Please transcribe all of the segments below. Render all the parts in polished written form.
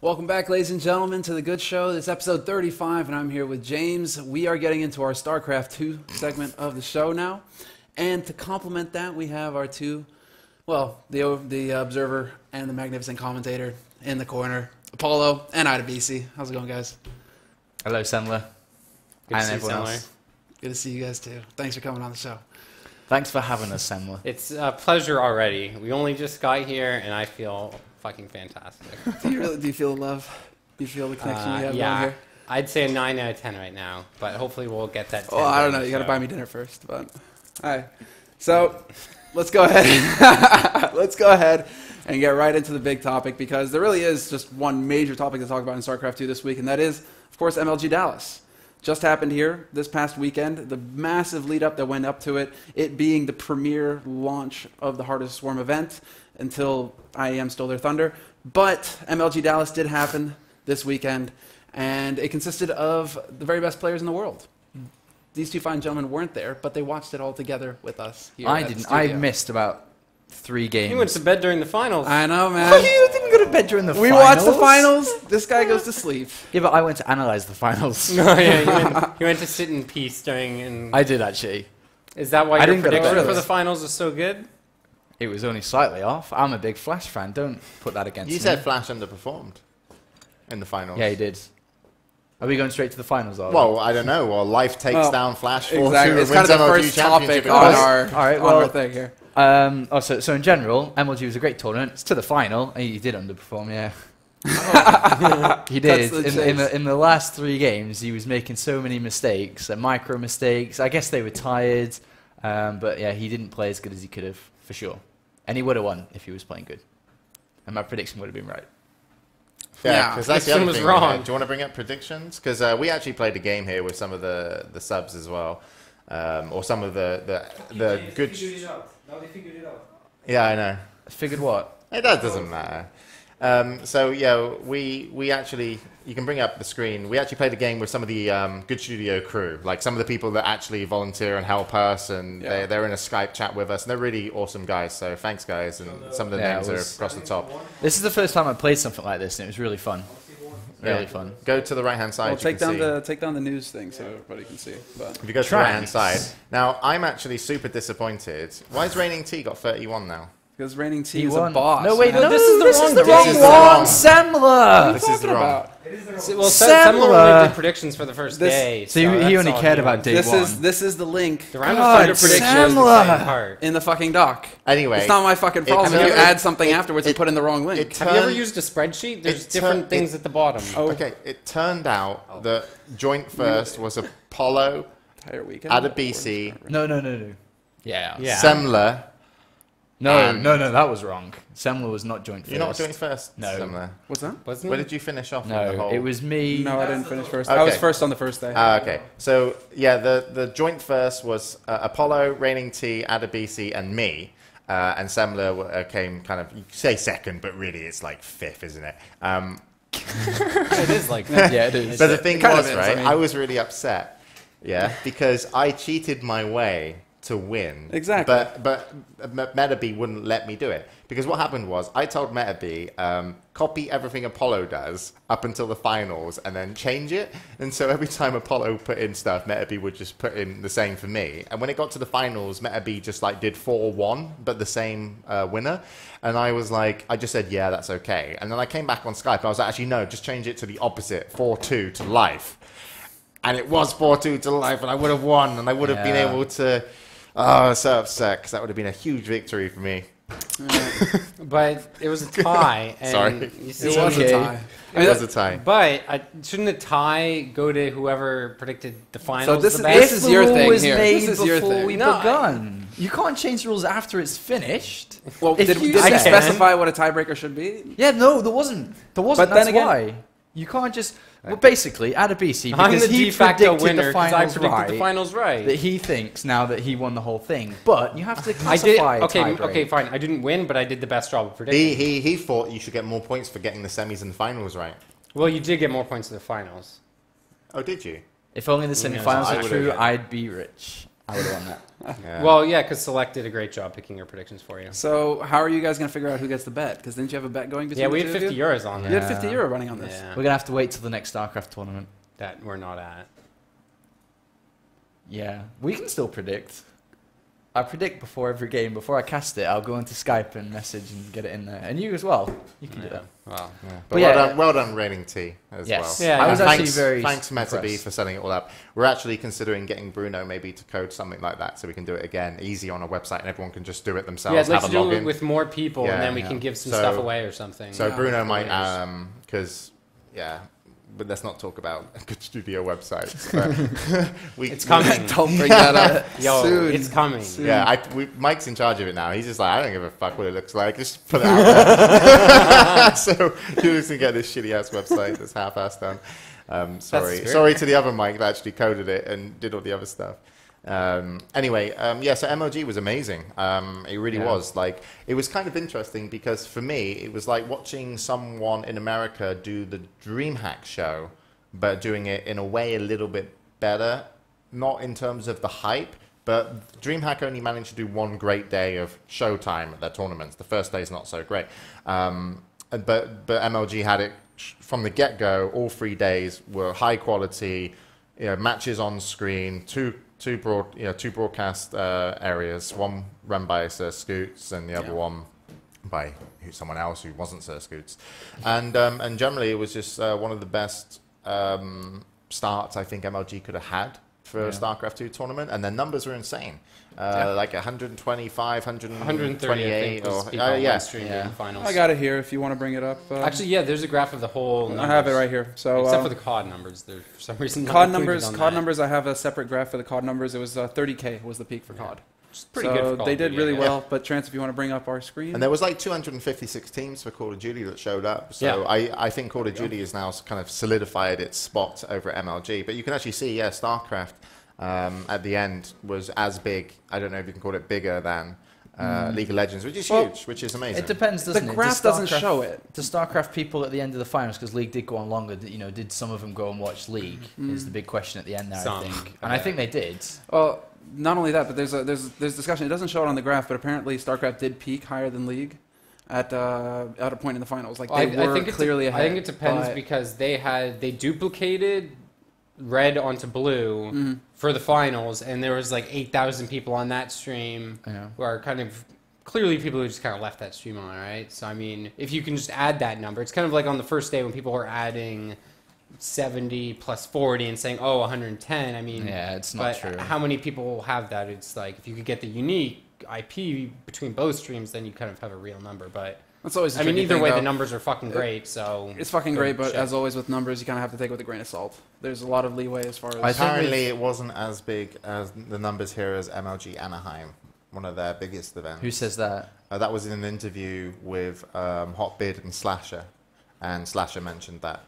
Welcome back, ladies and gentlemen, to The Good Show. It's episode 35, and I'm here with James. We are getting into our StarCraft 2 segment of the show now. And to complement that, we have our two, well, the Observer and the Magnificent Commentator in the corner, Apollo and Adebisi. How's it going, guys? Hello, Semmler. Good to see everyone Semmler. else. Good to see you guys, too. Thanks for coming on the show. Thanks for having us, Semmler. It's a pleasure already. We only just got here, and I feel fucking fantastic. Do you feel the love? Do you feel the connection you have going Yeah, here? I'd say a 9 out of 10 right now, but hopefully we'll get that 10. Oh, I don't know. You got to buy me dinner first. But all right. So let's go ahead. Let's go ahead and get right into the big topic, because there really is just one major topic to talk about in StarCraft 2 this week, and that is, of course, MLG Dallas. Just happened here this past weekend. The massive lead up that went up to it, it being the premier launch of the Heart of the Swarm event until IEM stole their thunder. But MLG Dallas did happen this weekend, and it consisted of the very best players in the world. These two fine gentlemen weren't there, but they watched it all together with us here I at the didn't. I studio. missed about 3 games. You went to bed during the finals. I know, man. What? You didn't go to bed during the We finals? watched the finals. This guy goes to sleep. Yeah, but I went to analyze the finals. No, yeah, you went to sit in peace during. And I did, actually. is that why I your didn't go to prediction bed. for the finals was so good? It was only slightly off. I'm a big Flash fan. Don't put that against You me. said Flash underperformed in the finals. Yeah, he did. Are we going straight to the finals, are we? Well, I don't know. Well, Life takes down Flash 4-2 Exactly. and It's wins kind of the MLG first topic championship. on in our, Dallas. All right, on our well- thing here. So in general, MLG was a great tournament. It's to the final. He did underperform, yeah. He did. Cuts to the In the last 3 games, he was making so many mistakes, micro mistakes. I guess they were tired, but yeah, he didn't play as good as he could have, for sure. And he would have won if he was playing good. And my prediction would have been right. Yeah, Yeah. because that's the Prediction other was thing. wrong. Do you want to bring up predictions? Because we actually played a game here with some of the subs as well, or some of the good. Now they figured it out. Yeah, I know. Figured what? That doesn't matter. So yeah, we actually, you can bring up the screen. We actually played a game with some of the Good Studio crew, like some of the people that actually volunteer and help us, and Yeah. they're in a Skype chat with us, and they're really awesome guys. So thanks, guys, and some of the Yeah, names it are was- across the top. This is the first time I played something like this, and it was really fun. Really Yeah. fun. Go to the right hand side. Well, you can see. take down the news thing so everybody can see. But If you go to the right hand Tracks. side. Now, I'm actually super disappointed. Why has Raining T got 31 now? because Reigning T He is a won. boss. No, wait, man. no, this is the this wrong is the day. wrong This is the one, wrong- Semmler! This is the wrong. about? Well, Semmler. Semmler only did predictions for the first This- day. So he that's only all cared he about wants. day one. This is the link The round God, of thunder predictions is the Semmler. exciting part. in the fucking doc. Anyway, It's not my fucking it problem if you turned- add something afterwards and it- put in the wrong link. it Have you ever turned- used a spreadsheet? There's it different turned- things at the bottom. Oh. Okay, it turned out that joint first was Apollo, Entire weekend. Adebisi, No. Yeah. Yeah. Semmler. No, that was wrong. Semmler was not joint first. You're not joint first, No. Semmler. What's that? Wasn't Where it? did you finish off? in the No, whole... it was me. No, I didn't finish first. I was Okay. first on the first day. Okay, so yeah, the joint first was Apollo, Raining T, Adebisi, and me. And Semmler came kind of, you say second, but really it's like 5th, isn't it? It is like that. Yeah, it is. But the thing kind of was, is, right, I mean- I was really upset, yeah, because I cheated my way to win. Exactly. But Metabi wouldn't let me do it. Because what happened was, I told Metabi, copy everything Apollo does up until the finals and then change it. And so every time Apollo put in stuff, Metabi would just put in the same for me. And when it got to the finals, Metabi just like did 4-1, but the same winner. And I was like, I just said, yeah, that's okay. And then I came back on Skype and I was like, actually, no, just change it to the opposite, 4-2 to life. And it was 4-2 to life, and I would have won, and I would have been Yeah. able to... Oh, I was so upset, because that would have been a huge victory for me. But it was a tie. And Sorry. You see, It was a okay. tie. It was a tie. But shouldn't a tie go to whoever predicted the finals this the is- best? this is your The rule thing was here. made This is your before thing. we No, begun. You can't change the rules after it's finished. Well, If did you we said- specify what a tiebreaker should be? Yeah, no, there wasn't. There wasn't. But then That's again- why. You can't just... Well, basically, Adebisi, I'm because the he de facto predicted winner the because I finals predicted right, the finals right. that he thinks now that he won the whole thing. But you have to I did. classify Okay, tie break. okay, fine. I didn't win, but I did the best job of predicting. He thought you should get more points for getting the semis and finals right. Well, you did get more points in the finals. Oh, did you? If only the Yeah, semi-finals I were would've- true, I'd be rich. I would have won that. Yeah. Well, yeah, because Select did a great job picking your predictions for you. So how are you guys going to figure out who gets the bet? Because didn't you have a bet going between Yeah, the we two had of 50 you? euros on You that. had 50 euro running on this. Yeah, We're going to have to wait till the next StarCraft tournament. that we're not at. Yeah. We can still predict. I predict before every game. Before I cast it, I'll go into Skype and message and get it in there. And you as well. You can do that. Well, Yeah. But But yeah, well done Raining T as Yes. well. Yeah, I was yeah. actually very Thanks Metabe impressed. for setting it all up. We're actually considering getting Bruno maybe to code something like that so we can do it again easy on a website and everyone can just do it themselves. yeah, I'd like have to a do login. it with more people, Yeah, and then we yeah. can give some So- stuff away or something. So Yeah. Bruno might, Winners. because yeah, but let's not talk about good studio websites. But we, It's coming. Don't bring that up. Yo, Soon. it's coming. Soon. Yeah, Mike's in charge of it now. He's just like, I don't give a fuck what it looks like. Just put it out there. So you're just going to get this shitty ass website that's half-assed done. fair. Sorry to the other Mike that actually coded it and did all the other stuff. Anyway, so MLG was amazing. It really Yeah. was. Like, it was kind of interesting because for me, it was like watching someone in America do the DreamHack show, but doing it in a way a little bit better. Not in terms of the hype, but DreamHack only managed to do one great day of showtime at their tournaments. The first day is not so great. But MLG had it from the get-go. All 3 days were high quality, matches on screen, two broadcast areas, one run by Sir Scoots and the other one by someone else who wasn't Sir Scoots. And generally it was just one of the best starts I think MLG could have had for a StarCraft 2 tournament, and their numbers were insane. Like 125, 130, I think, 128, was or people on yeah. one stream during the finals. I got it here if you want to bring it up. Actually, yeah, there's a graph of the whole numbers. I have it right here. So Except for the COD numbers. They're for some reason not COD included numbers. on COD that. numbers. I have a separate graph for the COD numbers. It was 30K was the peak for COD. Which is pretty so good for Call they of did Duty, really I guess. well. But Trance, if you want to bring up our screen, And there was like 256 teams for Call of Duty that showed up. So Yeah. I think Call of Duty has now kind of solidified its spot over at MLG. But you can actually see, StarCraft at the end was as big. I don't know if you can call it bigger than League of Legends, which is Well, huge, which is amazing. It depends, the doesn't it? graph doesn't show it. The StarCraft people at the end of the finals, because League did go on longer, did some of them go and watch League? Is the big question at the end there, Some, I think. And I yeah. think they did. Well, not only that, but there's discussion. It doesn't show it on the graph, but apparently StarCraft did peak higher than League at a point in the finals. Like they were clearly ahead. I think it depends but- because they duplicated red onto blue for the finals, and there was like 8,000 people on that stream Yeah. who are kind of clearly people who just kind of left that stream on, right? So I mean, if you can just add that number, it's kind of like on the first day when people were adding 70 plus 40 and saying, oh, 110. I mean, Yeah, it's not but true. how many people have that? It's like if you could get the unique IP between both streams, then you kind of have a real number. But That's always. The I mean, tricky either thing, way, though. the numbers are fucking great. So It's fucking good great, but shit. as always with numbers, you kind of have to take it with a grain of salt. There's a lot of leeway as far as. I think Apparently, it wasn't as big as the numbers here as MLG Anaheim, one of their biggest events. Who says that? That was in an interview with Hotbid and Slasher, and Slasher mentioned that.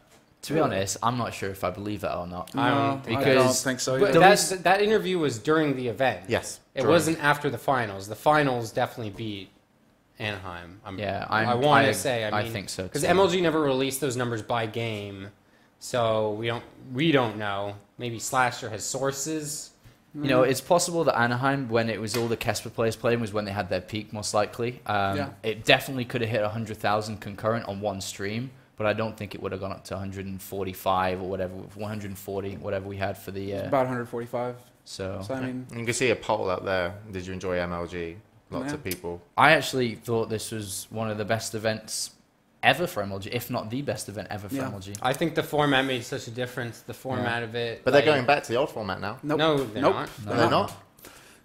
To be honest, I'm not sure if I believe that or not. No, I don't I don't because think so. But either. that interview was during the event. Yes. It during- wasn't after the finals. The finals definitely beat Anaheim. I want I to say. I mean, think so because too. MLG never released those numbers by game, so we don't know. Maybe Slasher has sources. It's possible that Anaheim, when it was all the Kesper players playing, was when they had their peak, most likely. Yeah. It definitely could have hit 100,000 concurrent on one stream, but I don't think it would have gone up to 145 or whatever, 140, whatever we had for the. About 145. So So I mean, You can see a poll up there. Did you enjoy MLG? Lots Yeah. of people. I actually thought this was one of the best events ever for MLG, if not the best event ever for Yeah. MLG. I think the format made such a difference. The format of it. But they're going back to the old format now. nope. No, they're nope. not. Are they not?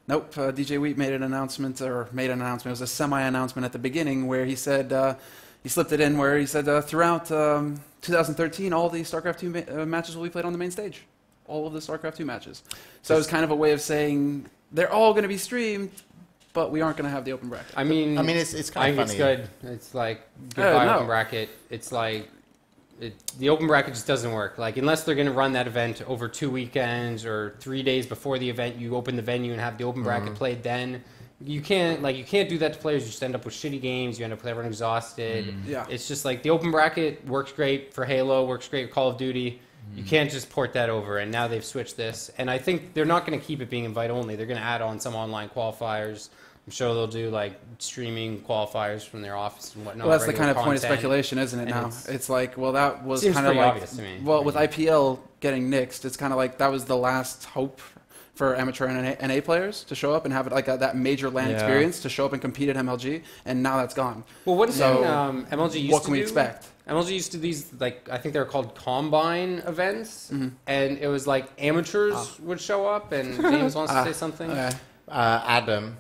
Nope. DJ Wheat made an announcement. It was a semi-announcement at the beginning where he said he slipped it in where he said throughout 2013 all the StarCraft 2 matches will be played on the main stage. All of the StarCraft 2 matches. So it's kind of a way of saying they're all going to be streamed, but we aren't going to have the open bracket. I mean, it's I kind think of it's funny. good. It's like goodbye no. open bracket. It's like the open bracket just doesn't work. Like unless they're going to run that event over 2 weekends or 3 days before the event, you open the venue and have the open bracket played. Then you can't do that to players. You just end up with shitty games. You end up with everyone exhausted. Yeah. It's just like the open bracket works great for Halo, works great for Call of Duty. You can't just port that over, and now they've switched this. And I think they're not going to keep it being invite only. They're going to add on some online qualifiers. I'm sure they'll do like streaming qualifiers from their office and whatnot. Well, that's the regular kind of point of content. speculation, isn't it? And Now it's like, well, that was seems kind of pretty like, obvious to me. well, with IPL getting nixed, it's kind of like that was the last hope for amateur and NA players to show up and have it like that major LAN experience to show up and compete at MLG, and now that's gone. Well, what So, MLG used what to can we do? expect? MLG used to do these, like, I think they were called combine events, and it was like amateurs would show up, and James wants to say something. Okay. Adam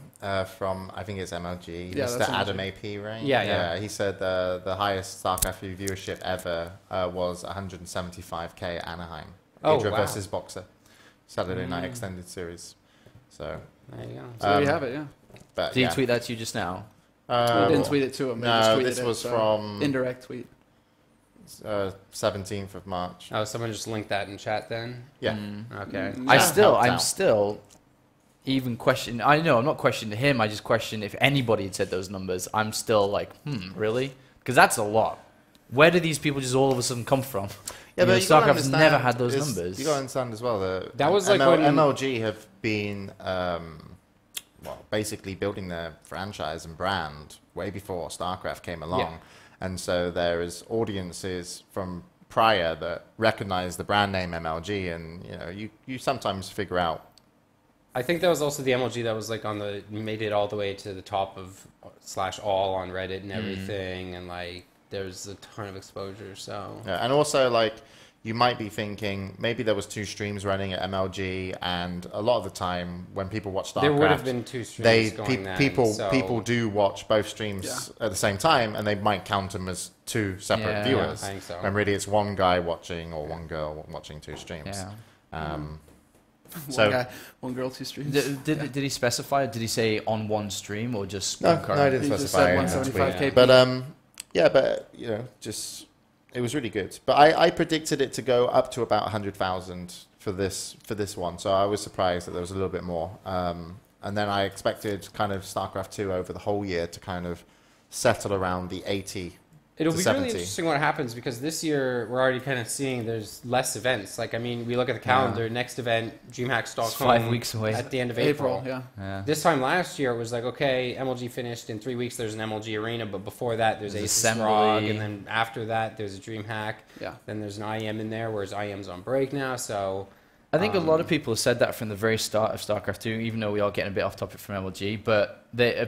from, I think it's MLG, Yeah, Mr. that's Adam MLG. AP, right? Yeah. He said the highest StarCraft viewership ever was 175k at Anaheim. Oh, Idra wow. versus Boxer. Saturday night extended series. So, There you go. So there you have it. Yeah. but Did you yeah. tweet that to you just now? We didn't tweet it to him. We just No, tweeted this it, was so from indirect tweet. 17th of March. Oh, someone just linked that in chat then? Yeah. Okay. I'm helped still out. even questioning. I know I'm not questioning him. I just question if anybody had said those numbers. I'm still like, really? Because that's a lot. Where do these people just all of a sudden come from? Yeah, but you gotta StarCraft's understand never had those is- numbers. You got to understand as well That was like when- MLG have been, basically building their franchise and brand way before StarCraft came along, Yeah. and so there is audiences from prior that recognize the brand name MLG, and you sometimes figure out. I think that was also the MLG that was like made it all the way to the top of /all on Reddit and everything, and like there's a ton of exposure. So Yeah, and also like you might be thinking maybe there was 2 streams running at MLG, and a lot of the time when people watch StarCraft, there would have been 2 streams going then, so- people do watch both streams at the same time, and they might count them as 2 separate Yeah. viewers. I think so. When really it's one guy watching or one girl watching 2 streams. Yeah. So One guy, one girl, 2 streams. Did he specify? Did he say on one stream or just no, concurrent? I didn't He just specify. said in the 175 tweet. KP. But just it was really good. But I predicted it to go up to about 100,000 for this one, so I was surprised that there was a little bit more. And then I expected kind of StarCraft 2 over the whole year to kind of settle around the 80. It'll to be 70. really interesting what happens, because this year we're already kind of seeing there's less events. Like, I mean, we look at the calendar, next event, DreamHack Stockholm. 5 weeks away. At the end of April. Yeah. This time last year, it was like, okay, MLG finished in 3 weeks. There's an MLG Arena, but before that, there's There's Aces Assembly. Rock, and then after that, there's a DreamHack. Yeah. Then there's an IEM in there, whereas IEM's on break now. So I think a lot of people have said that from the very start of StarCraft 2, even though we are getting a bit off topic from MLG. But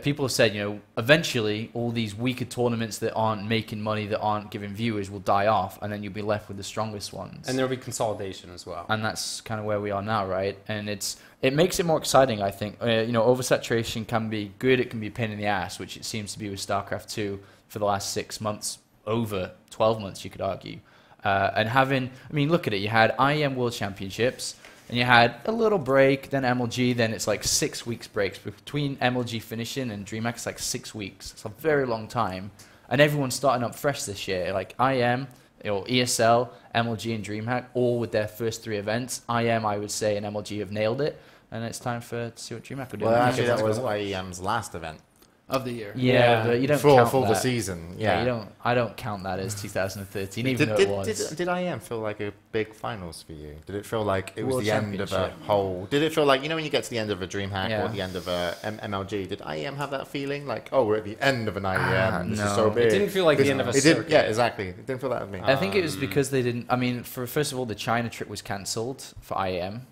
people have said, eventually all these weaker tournaments that aren't making money, that aren't giving viewers, will die off, and then you'll be left with the strongest ones. and there'll be consolidation as well. And that's kind of where we are now, right? And it makes it more exciting, I think. Oversaturation can be good, it can be a pain in the ass, which it seems to be with StarCraft 2 for the last 6 months, over 12 months, you could argue. Look at it. You had IEM World Championships, and you had a little break, then MLG, then it's like 6 weeks breaks. Between MLG finishing and DreamHack, it's like 6 weeks. It's a very long time. And everyone's starting up fresh this year. Like IEM, ESL, MLG, and DreamHack, all with their first 3 events. IEM, I would say, and MLG have nailed it. And it's time to see what DreamHack will do. Well, actually, that was IEM's last event Of the year. Yeah, but you don't for count the that. season. Yeah, Yeah. I don't count that as 2013, even though it was. Did IEM feel like a big finals for you? Did it feel like it was World the end of a Championship. whole? Did it feel like, when you get to the end of a DreamHack Yeah. or the end of a MLG, did IEM have that feeling like, oh, we're at the end of an IEM? This is no. so big. It didn't feel like the end of a It circuit. didn't. Yeah, exactly. It didn't feel that with me. I think it was because they didn't. First of all, the China trip was cancelled for IEM,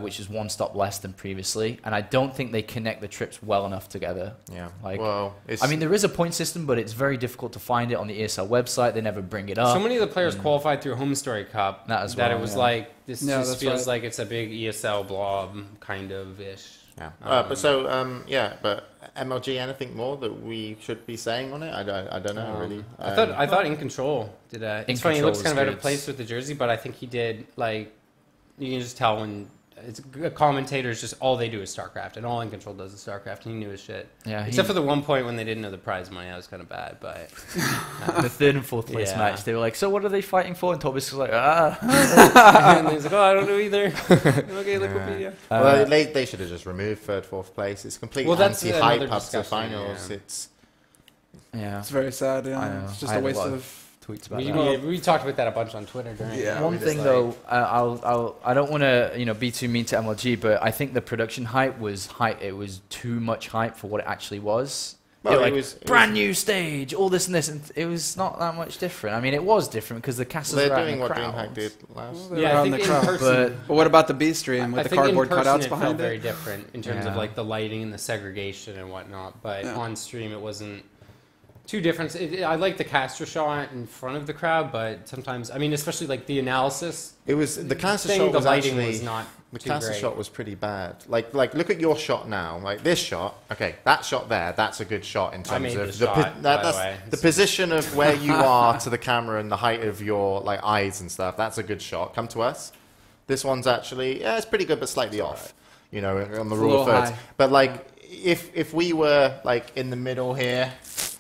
which is 1 stop less than previously, and I don't think they connect the trips well enough together. Yeah. Like, well, there is a point system, but it's very difficult to find it on the ESL website. They never bring it up. So many of the players qualified through Home Story Cup That as that well, it was yeah. like, this Yeah, just that's feels right. like it's a big ESL blob kind of ish. Yeah. But MLG, anything more that we should be saying on it? I don't know really. I thought In Control did a. It's In funny, he Control looks was kind of out of good. place with the jersey, but I think he did, like, you can just tell when it's commentators, just all they do is StarCraft, and all In Control does is StarCraft, and he knew his shit. Yeah, Except for the one point when they didn't know the prize money, that was kind of bad, but the 3rd and 4th place Yeah. match, they were like, "So what are they fighting for?" And Tobias was like, "Ah." and he's like, oh, I don't know either. Okay, Wikipedia. Well, they should have just removed 3rd, 4th place. It's complete Well, that's anti-hype another up to discussion, finals. yeah. It's Yeah. It's very sad. I Yeah. know. It's just I a had a waste lot of tweets about We, that. we talked about that a bunch on Twitter during. Yeah. One we just thing like- though, I don't want to be too mean to MLG, but I think the production hype was hype. It was too much hype for what it actually was. Well, Like, it was brand new stage, all this and this, and it was not that much different. I mean, it was different because the castles they're were out in doing the what crowd. DreamHack did last. Well, Yeah, I around think the in crowd. person. But what about the B stream with I the think in cardboard person cutouts it behind felt very it? different in terms of Yeah. like the lighting and the segregation and whatnot. But Yeah. on stream, it wasn't too different. I like the caster shot in front of the crowd, but sometimes, I mean, especially like the analysis It was the caster thing, shot the was lighting actually was not the too caster great. shot was pretty bad. Like look at your shot now. Like this shot. Okay, that shot there. That's a good shot in I terms made of the shot, by the that's way. the position of where you are to the camera and the height of your like eyes and stuff. That's a good shot. Come to us. This one's actually it's pretty good, but slightly off. You know, on the It's a rule of little thirds. high. But like if we were like in the middle here,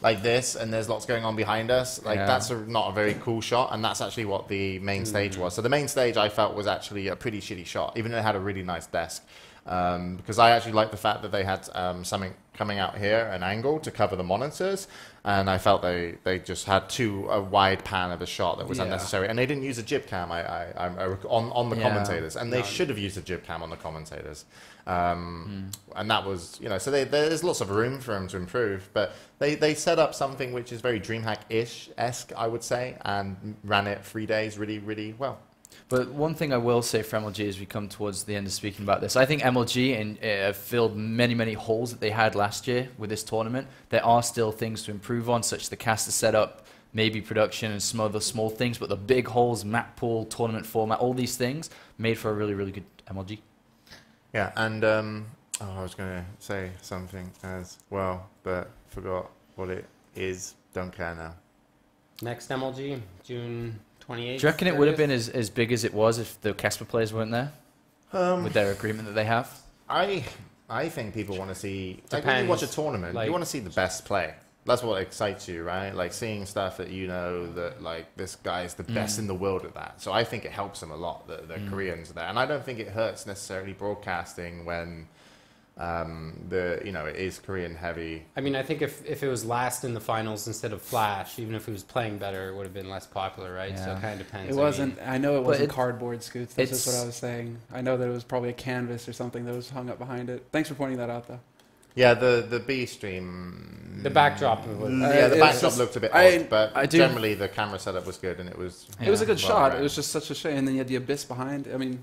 like this, and there's lots going on behind us, like Yeah. that's not a very cool shot, and that's actually what the main stage was. So the main stage I felt was actually a pretty shitty shot, even though it had a really nice desk. Because I actually liked the fact that they had something coming out here, an angle to cover the monitors, and I felt they just had a wide pan of a shot that was Yeah. unnecessary, and they didn't use a jib cam on the Yeah. commentators, and they should have used a jib cam on the commentators. And that was, so there's lots of room for them to improve, but they set up something which is very DreamHack-esque, I would say, and ran it 3 days really, really well. But one thing I will say for MLG as we come towards the end of speaking about this, I think MLG have filled many, many holes that they had last year with this tournament. There are still things to improve on, such as the caster setup, maybe production and some other small things, but the big holes, map pool, tournament format, all these things made for a really, really good MLG. Yeah, and I was going to say something as well, but forgot what it is. Don't care now. Next MLG, June 28th. Do you reckon it would have 30th? been as big as it was if the Casper players weren't there with their agreement that they have? I think people want to see, like when you Depends, watch a tournament, like- you want to see the best play. That's what excites you, right? Like seeing stuff that that like this guy's the best in the world at that. So I think it helps them a lot that the Koreans are there, and I don't think it hurts necessarily broadcasting when it is Korean heavy. I mean, I think if it was last in the finals instead of Flash, even if it was playing better, it would have been less popular, right? So Yeah. it kind of depends. It I mean, wasn't. I know it But wasn't it- cardboard, Scoots. That's just what it's- I was saying. I know that it was probably a canvas or something that was hung up behind it. Thanks for pointing that out, though. Yeah, the B stream. the backdrop was. Yeah, the it's backdrop just- looked a bit I- odd, but I do- generally the camera setup was good, and it was. It was a good well shot. done. It was just such a shame. And then you had the abyss behind. I mean,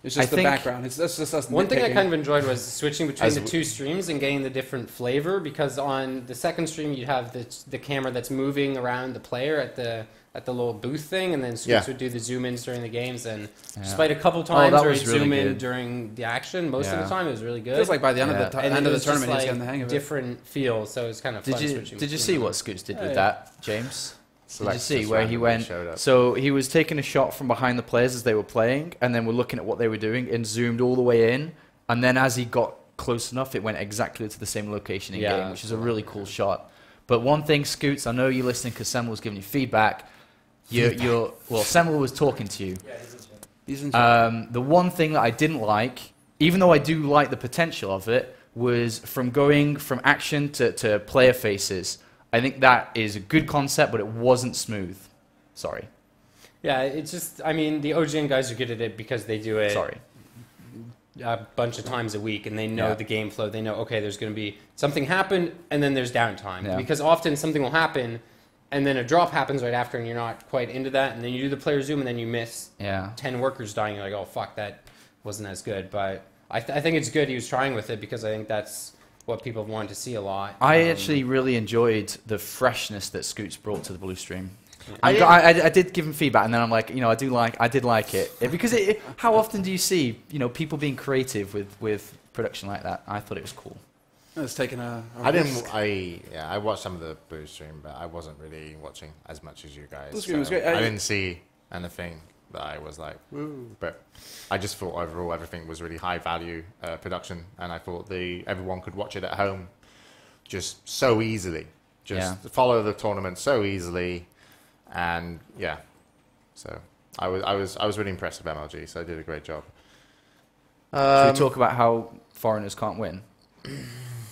it's I just the think- background. That's just us. One thing I nitpicking. kind of enjoyed was switching between As the w- two streams and getting the different flavor, because on the second stream you'd have the camera that's moving around the player at the little booth thing, and then Scoots Yeah. would do the zoom ins during the games, and Yeah. despite a couple times that where was he'd really zoom in good. during the action, most of Yeah. the time it was really good. Feels like by the end Yeah. of the and end it of the was just, tournament, he's like, getting the hang of it. different feels, so it was kind of fun Did you switching did you between see them. what Scoots did with Yeah. that, James? Did you Select see just where he randomly went? showed up. So he was taking a shot from behind the players as they were playing, and then we're looking at what they were doing, and zoomed all the way in. And then as he got close enough, it went exactly to the same location in Yeah, game, which is a that's really cool shot. But one thing, Scoots, I know you're listening because Semmler was giving you feedback. Semmler was talking to you. He's in charge. The one thing that I didn't like, even though I do like the potential of it, was from going from action to player faces. I think that is a good concept, but it wasn't smooth. Sorry. Yeah, it's just, I mean, the OGN guys are good at it because they do it Sorry. a bunch of times a week, and they know Yeah. the game flow. They know, okay, there's going to be something happen, and then there's downtime. Yeah. Because often something will happen, and then a drop happens right after, and you're not quite into that, and then you do the player zoom, and then you miss Yeah. 10 workers dying. You're like, oh, fuck, that wasn't as good. But I think it's good he was trying with it, because I think that's what people wanted to see a lot. I actually really enjoyed the freshness that Scoots brought to the Blue Stream. I I did give him feedback, and then I'm like, I did like it. Because how often do you see, people being creative with production like that? I thought it was cool. It's taking a I risk. I watched some of the Blue stream, but I wasn't really watching as much as you guys. Blue stream was great. I didn't see anything that I was like, woo. But I just thought overall everything was really high value production, and I thought everyone could watch it at home just so easily. Just follow the tournament so easily, and yeah. So I was really impressed with MLG, so I did a great job. Should we talk about how foreigners can't win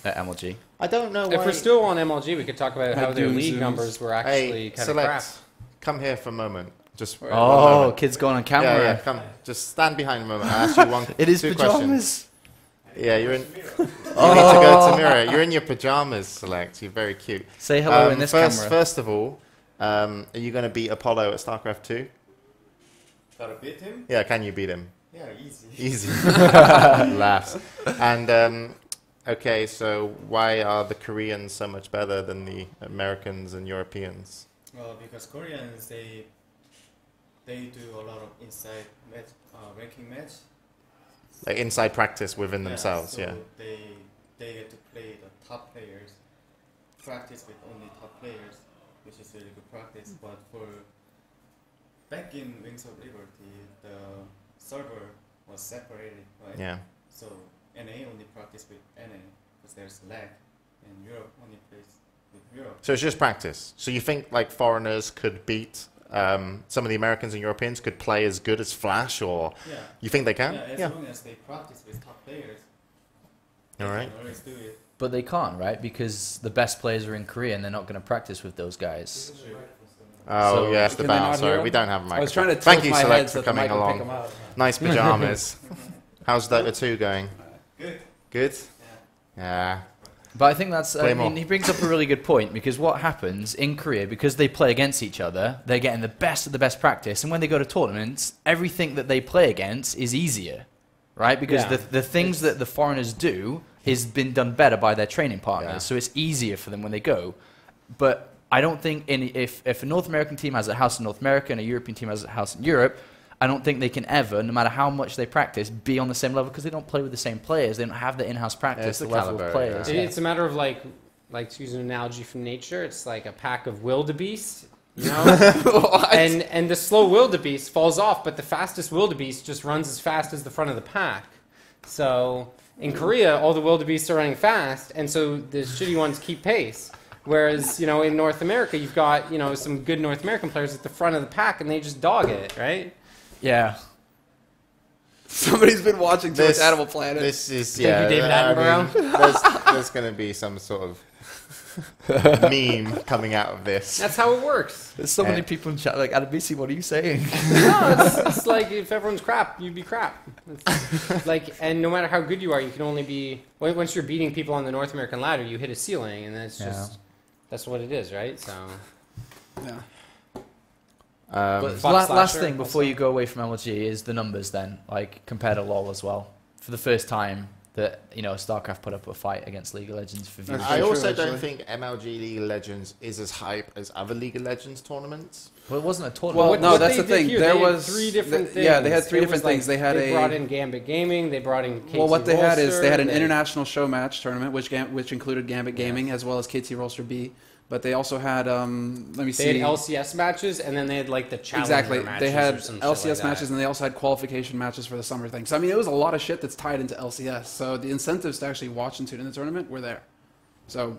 at MLG? I don't know If why. we're still on MLG, we could talk about How how their doom league zooms. numbers were actually kind of crap. come here for a moment. Just one Oh, moment. kid's going on camera. Yeah, come. Just stand behind a moment. I'll ask you one. It is two pajamas. questions. Yeah, you're in. You need to go to mirror. You're in your pajamas, Select. You're very cute. Say hello in this camera. First of all, are you going to beat Apollo at StarCraft 2? Gotta beat him? Yeah, can you beat him? Yeah, easy. Easy. Laughs. And okay, so why are the Koreans so much better than the Americans and Europeans? Well, because Koreans, they do a lot of inside match, ranking match. Like inside practice within Yeah, themselves, so yeah. They get to play the top players, practice with only top players, which is really good practice. But for back in Wings of Liberty, the server was separated, right? Yeah. So NA only practice with NA because there's lag, and Europe only plays with Europe. So it's just practice. So you think like foreigners could beat some of the Americans and Europeans could play as good as Flash, or Yeah. you think they can? Yeah, as long as they practice with top players, they All right. can always do it. But they can't, right? Because the best players are in Korea and they're not going to practice with those guys. Oh, So- yes, the Can they bow. not Sorry, hear we him? don't have a microphone. I was trying to tilt Thank you, my Select, head for so the coming mic would pick along. 'em up. Nice pajamas. How's Dota 2 going? Good. Good? Yeah. Yeah. But I think that's, Play I mean, more. he brings up a really good point, because what happens in Korea, because they play against each other, they're getting the best of the best practice, and when they go to tournaments, everything that they play against is easier, right? Because Yeah. the things that the foreigners do has been done better by their training partners, Yeah. so it's easier for them when they go. But I don't think if a North American team has a house in North America and a European team has a house in Europe, I don't think they can ever, no matter how much they practice, be on the same level, because they don't play with the same players. They don't have the in-house practice, it's the the level caliber, of players. yeah. It's a matter of like to use an analogy from nature, it's like a pack of wildebeest, you know? and the slow wildebeest falls off, but the fastest wildebeest just runs as fast as the front of the pack. So in Korea, all the wildebeests are running fast, and so the shitty ones keep pace. Whereas, in North America, you've got, some good North American players at the front of the pack, and they just dog it, right? Yeah. Somebody's been watching too much Animal Planet. This is, Thank you, David Attenborough. There's going to be some sort of meme coming out of this. That's how it works. There's so many people in chat like, Adebisi, what are you saying? No, it's like if everyone's crap, you'd be crap. It's like, and no matter how good you are, you can only be, once you're beating people on the North American ladder, you hit a ceiling, and that's just, that's what it is, right? So, Yeah. But Fox last Slasher thing before also. you go away from LG is the numbers then, like compared to LoL as well. For the first time that, StarCraft put up a fight against League of Legends for viewers. That's I true, also actually. don't think MLG League of Legends is as hype as other League of Legends tournaments. Well, it wasn't a tournament. Well, what- no, what that's they the did thing. here, There they had was three different things. Yeah, they had three It different was like things. They had brought in Gambit Gaming. They brought in KT well, what they had is they had an Rolster, international show match tournament, which included Gambit Gaming as well as KT Rolster B. But they also had let me They see. had LCS matches, and then they had like the challenger Exactly. matches. They had or some shit LCS like that. matches, and they also had qualification matches for the summer thing. So, I mean, it was a lot of shit that's tied into LCS. So the incentives to actually watch and tune in the tournament were there. So,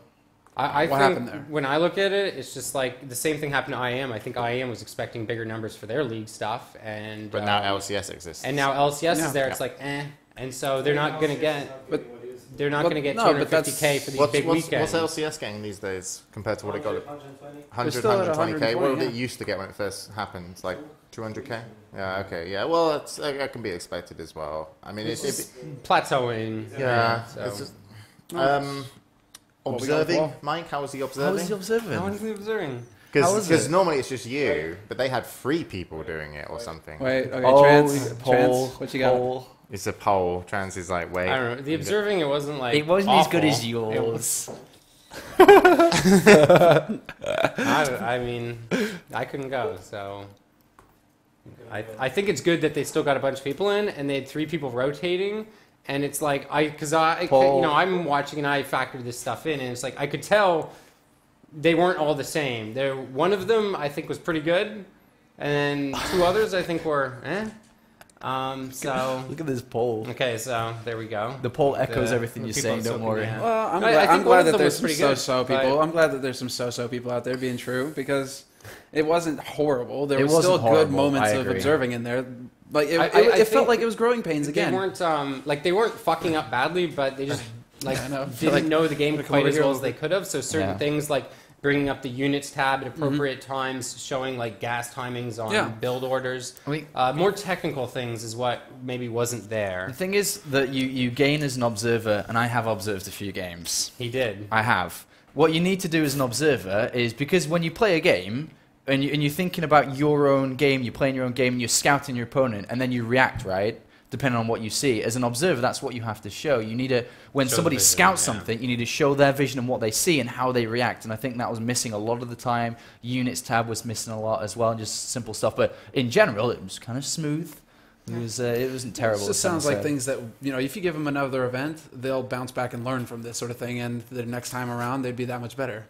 I What think happened there? when I look at it, it's just like the same thing happened to IAM. I think IAM was expecting bigger numbers for their league stuff, and But now LCS exists. and now LCS Yeah. is there. It's like and so they're not gonna get But- they're not Well, gonna get no, but 250K for these what's, big what's, weekends. what's LCS getting these days compared to what it got? 120. 100, still at 120K. What 120, did it yeah. used to get when it first happened? Like 200K? Yeah, okay. Yeah, well, that can be expected as well. I mean, It's it's just plateauing. yeah. So. It's just, What we got observing, with Mike, how was he How was observing? he observing? How many observing? How was Because it? normally it's just you, but they had 3 people doing it or something. wait, okay, Oh, trans, poll, what you got? poll. It's a poll. Trans is like, wait. I don't know. The observing, it wasn't like It wasn't as good awful. as yours. I mean, I couldn't go, so I think it's good that they still got a bunch of people in, and they had 3 people rotating, and it's like Paul. I'm watching and I factored this stuff in, and it's like I could tell they weren't all the same. One of them I think was pretty good, and 2 others I think were So Look at this poll. okay, so there we go. The poll echoes The- everything the you're people saying, on don't social worry. media. Well, I'm I glad, think I'm one glad of that them there's was some pretty good, so-so but- people. I'm glad that there's some so-so people out there being true, because it wasn't horrible. There It were still wasn't good horrible, moments I of agree. observing in there. Like it, I it felt think like it was growing pains They again. weren't they weren't fucking up badly, but they just like I know. didn't Like, know the game come quite over as here well a as they could have. So certain Yeah. things like bringing up the units tab at appropriate times, showing like gas timings on build orders. More technical things is what maybe wasn't there. The thing is that you gain as an observer, and I have observed a few games. He did. I have. What you need to do as an observer is, because when you play a game, and you're thinking about your own game, you're playing your own game, and you're scouting your opponent, and then you react, right? Depending on what you see. As an observer, that's what you have to show. You need to, when somebody scouts something, you need to show their vision and what they see and how they react. And I think that was missing a lot of the time. Units tab was missing a lot as well, and just simple stuff. But in general, it was kind of smooth. It wasn't terrible. It just sounds like things that, you know, if you give them another event, they'll bounce back and learn from this sort of thing, and the next time around, they'd be that much better.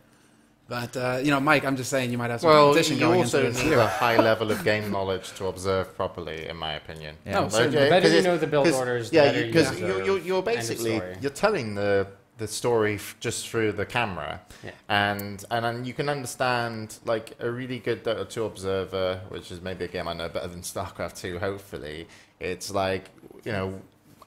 But, you know, Mike, I'm just saying you might have some competition going into this. You also need a high level of game knowledge to observe properly, in my opinion. Yeah. The better you know the build orders, the better you because you're basically, you're telling the story just through the camera. Yeah. And you can understand, like, a really good Dota 2 observer, which is maybe a game I know better than StarCraft 2, hopefully. It's like, you know,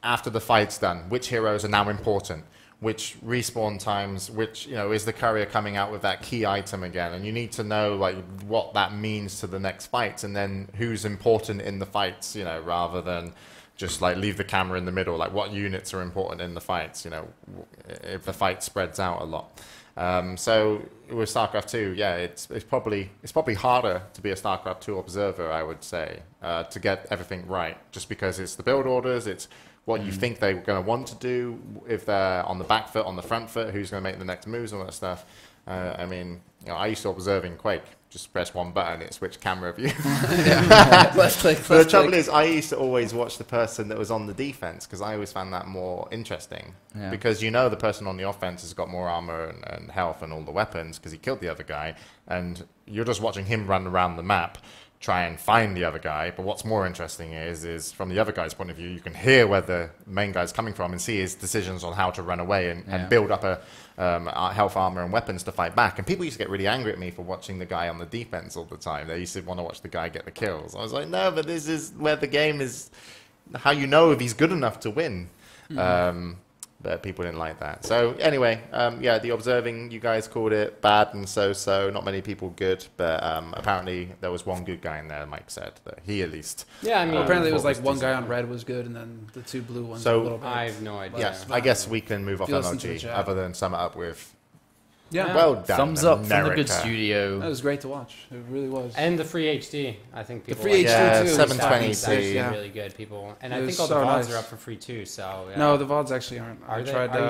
after the fight's done, which heroes are now important? Which respawn times, which, you know, is the courier coming out with that key item again? And you need to know, like, what that means to the next fights, and then who's important in the fights, you know, rather than just, like, leave the camera in the middle. Like, what units are important in the fights, you know, if the fight spreads out a lot. So with StarCraft 2, yeah, it's probably harder to be a StarCraft 2 observer, I would say, to get everything right, just because it's the build orders, it's what you think they're going to want to do, if they're on the back foot, on the front foot, who's going to make the next moves, all that stuff. I mean, you know, I used to observe in Quake. Just press one button, it switched camera view. Let's click. But the trouble is, I used to always watch the person that was on the defense, because I always found that more interesting. Yeah. Because you know the person on the offense has got more armor and health and all the weapons, because he killed the other guy, and you're just watching him run around the map, try and find the other guy. But what's more interesting is from the other guy's point of view, you can hear where the main guy's coming from and see his decisions on how to run away and build up a health, armor, and weapons to fight back. And people used to get really angry at me for watching the guy on the defense all the time. They used to want to watch the guy get the kills. I was like, no, but this is where the game is, how you know if he's good enough to win. But people didn't like that. So anyway, yeah, the observing, you guys called it bad and so-so. Not many people good, but apparently there was one good guy in there, Mike said. That he at least. Yeah, I mean, apparently it was like one guy on red was good, and then the two blue ones were a little bit. I have no idea. Yeah, I guess we can move off MLG, other than sum it up with. Yeah. Well done. Thumbs up from the America. good studio. That was great to watch. It really was. And the free HD, I think people. The free HD too. 720p. It's actually really good, people. And I think all the VODs are up for free too. So yeah. No, the VODs actually aren't. Are you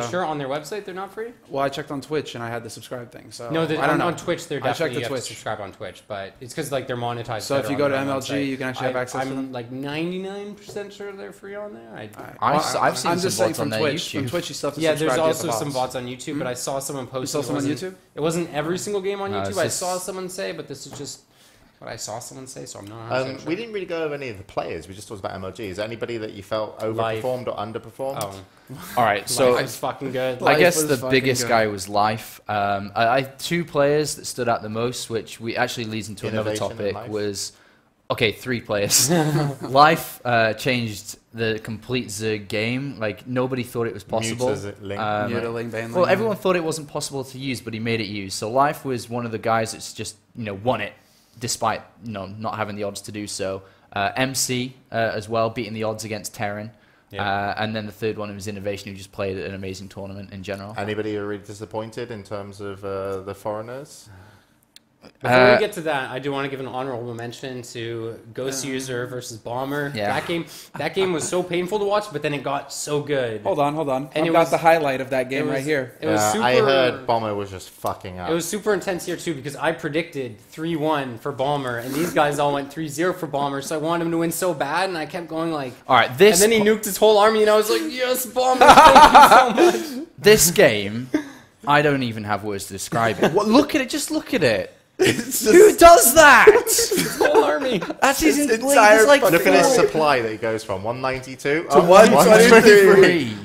sure on their website they're not free? Well, I checked on Twitch and I had the subscribe thing. So no, I don't know. on Twitch they're definitely you have to subscribe on Twitch, but it's because like they're monetized. So if you go to MLG, website. you can actually have access to them. I'm like 99% sure they're free on there. I've seen some VODs on their Twitch. YouTube. From Twitch, you still have to Yeah, subscribe. there's also some VODs on YouTube, but I saw someone post. You saw some on YouTube? It wasn't every single game on YouTube. I it's saw someone say, but this is just what I saw someone say, so I'm not. Sure. We didn't really go over any of the players. We just talked about MLG. Is there anybody that you felt overperformed or underperformed? Oh, All right, so Life was fucking good. I guess was the fucking biggest good. guy was Life. I had two players that stood out the most, which we actually leads into another Innovation in topic. Life. Was three players. Life changed the complete Zerg game. Like nobody thought it was possible. Well, everyone thought it wasn't possible to use, but he made it use. So Life was one of the guys that's just won it, despite not having the odds to do so. MC as well, beating the odds against Terran. Yeah. And then the third one was Innovation, who just played an amazing tournament in general. Anybody who are really disappointed in terms of the foreigners? Before we get to that, I do want to give an honorable mention to Ghost User versus Bomber. Yeah. That game was so painful to watch, but then it got so good. Hold on. And I've got the highlight of that game right here. It was super. I heard Bomber was just fucking up. It was super intense here too because I predicted 3-1 for Bomber, and these guys all went 3-0 for Bomber. So I wanted him to win so bad, and I kept going like, all right, and then he nuked his whole army, and I was like, yes, Bomber, thank you so much. This game, I don't even have words to describe it. Look at it. Just look at it. Who does that? His whole army. That's his entire like Look at his supply that he goes from 192 to 123.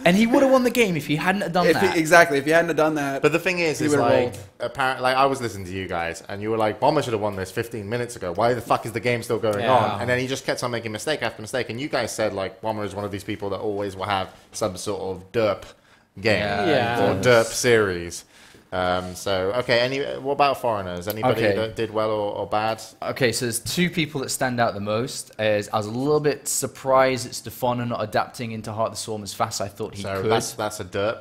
And he would have won the game if he hadn't have done that. Exactly. If he hadn't have done that. But the thing is would've like, rolled. apparently, like, I was listening to you guys, and you were like, Bomber should have won this 15 minutes ago. Why the fuck is the game still going on? And then he just kept on making mistake after mistake. And you guys said, like, Bomber is one of these people that always will have some sort of derp game or derp series. What about foreigners? Anybody Okay. that did well or bad? Okay, so there's two people that stand out the most. I was a little bit surprised at Stefano not adapting into Heart of the Swarm as fast as I thought he could. That's a derp.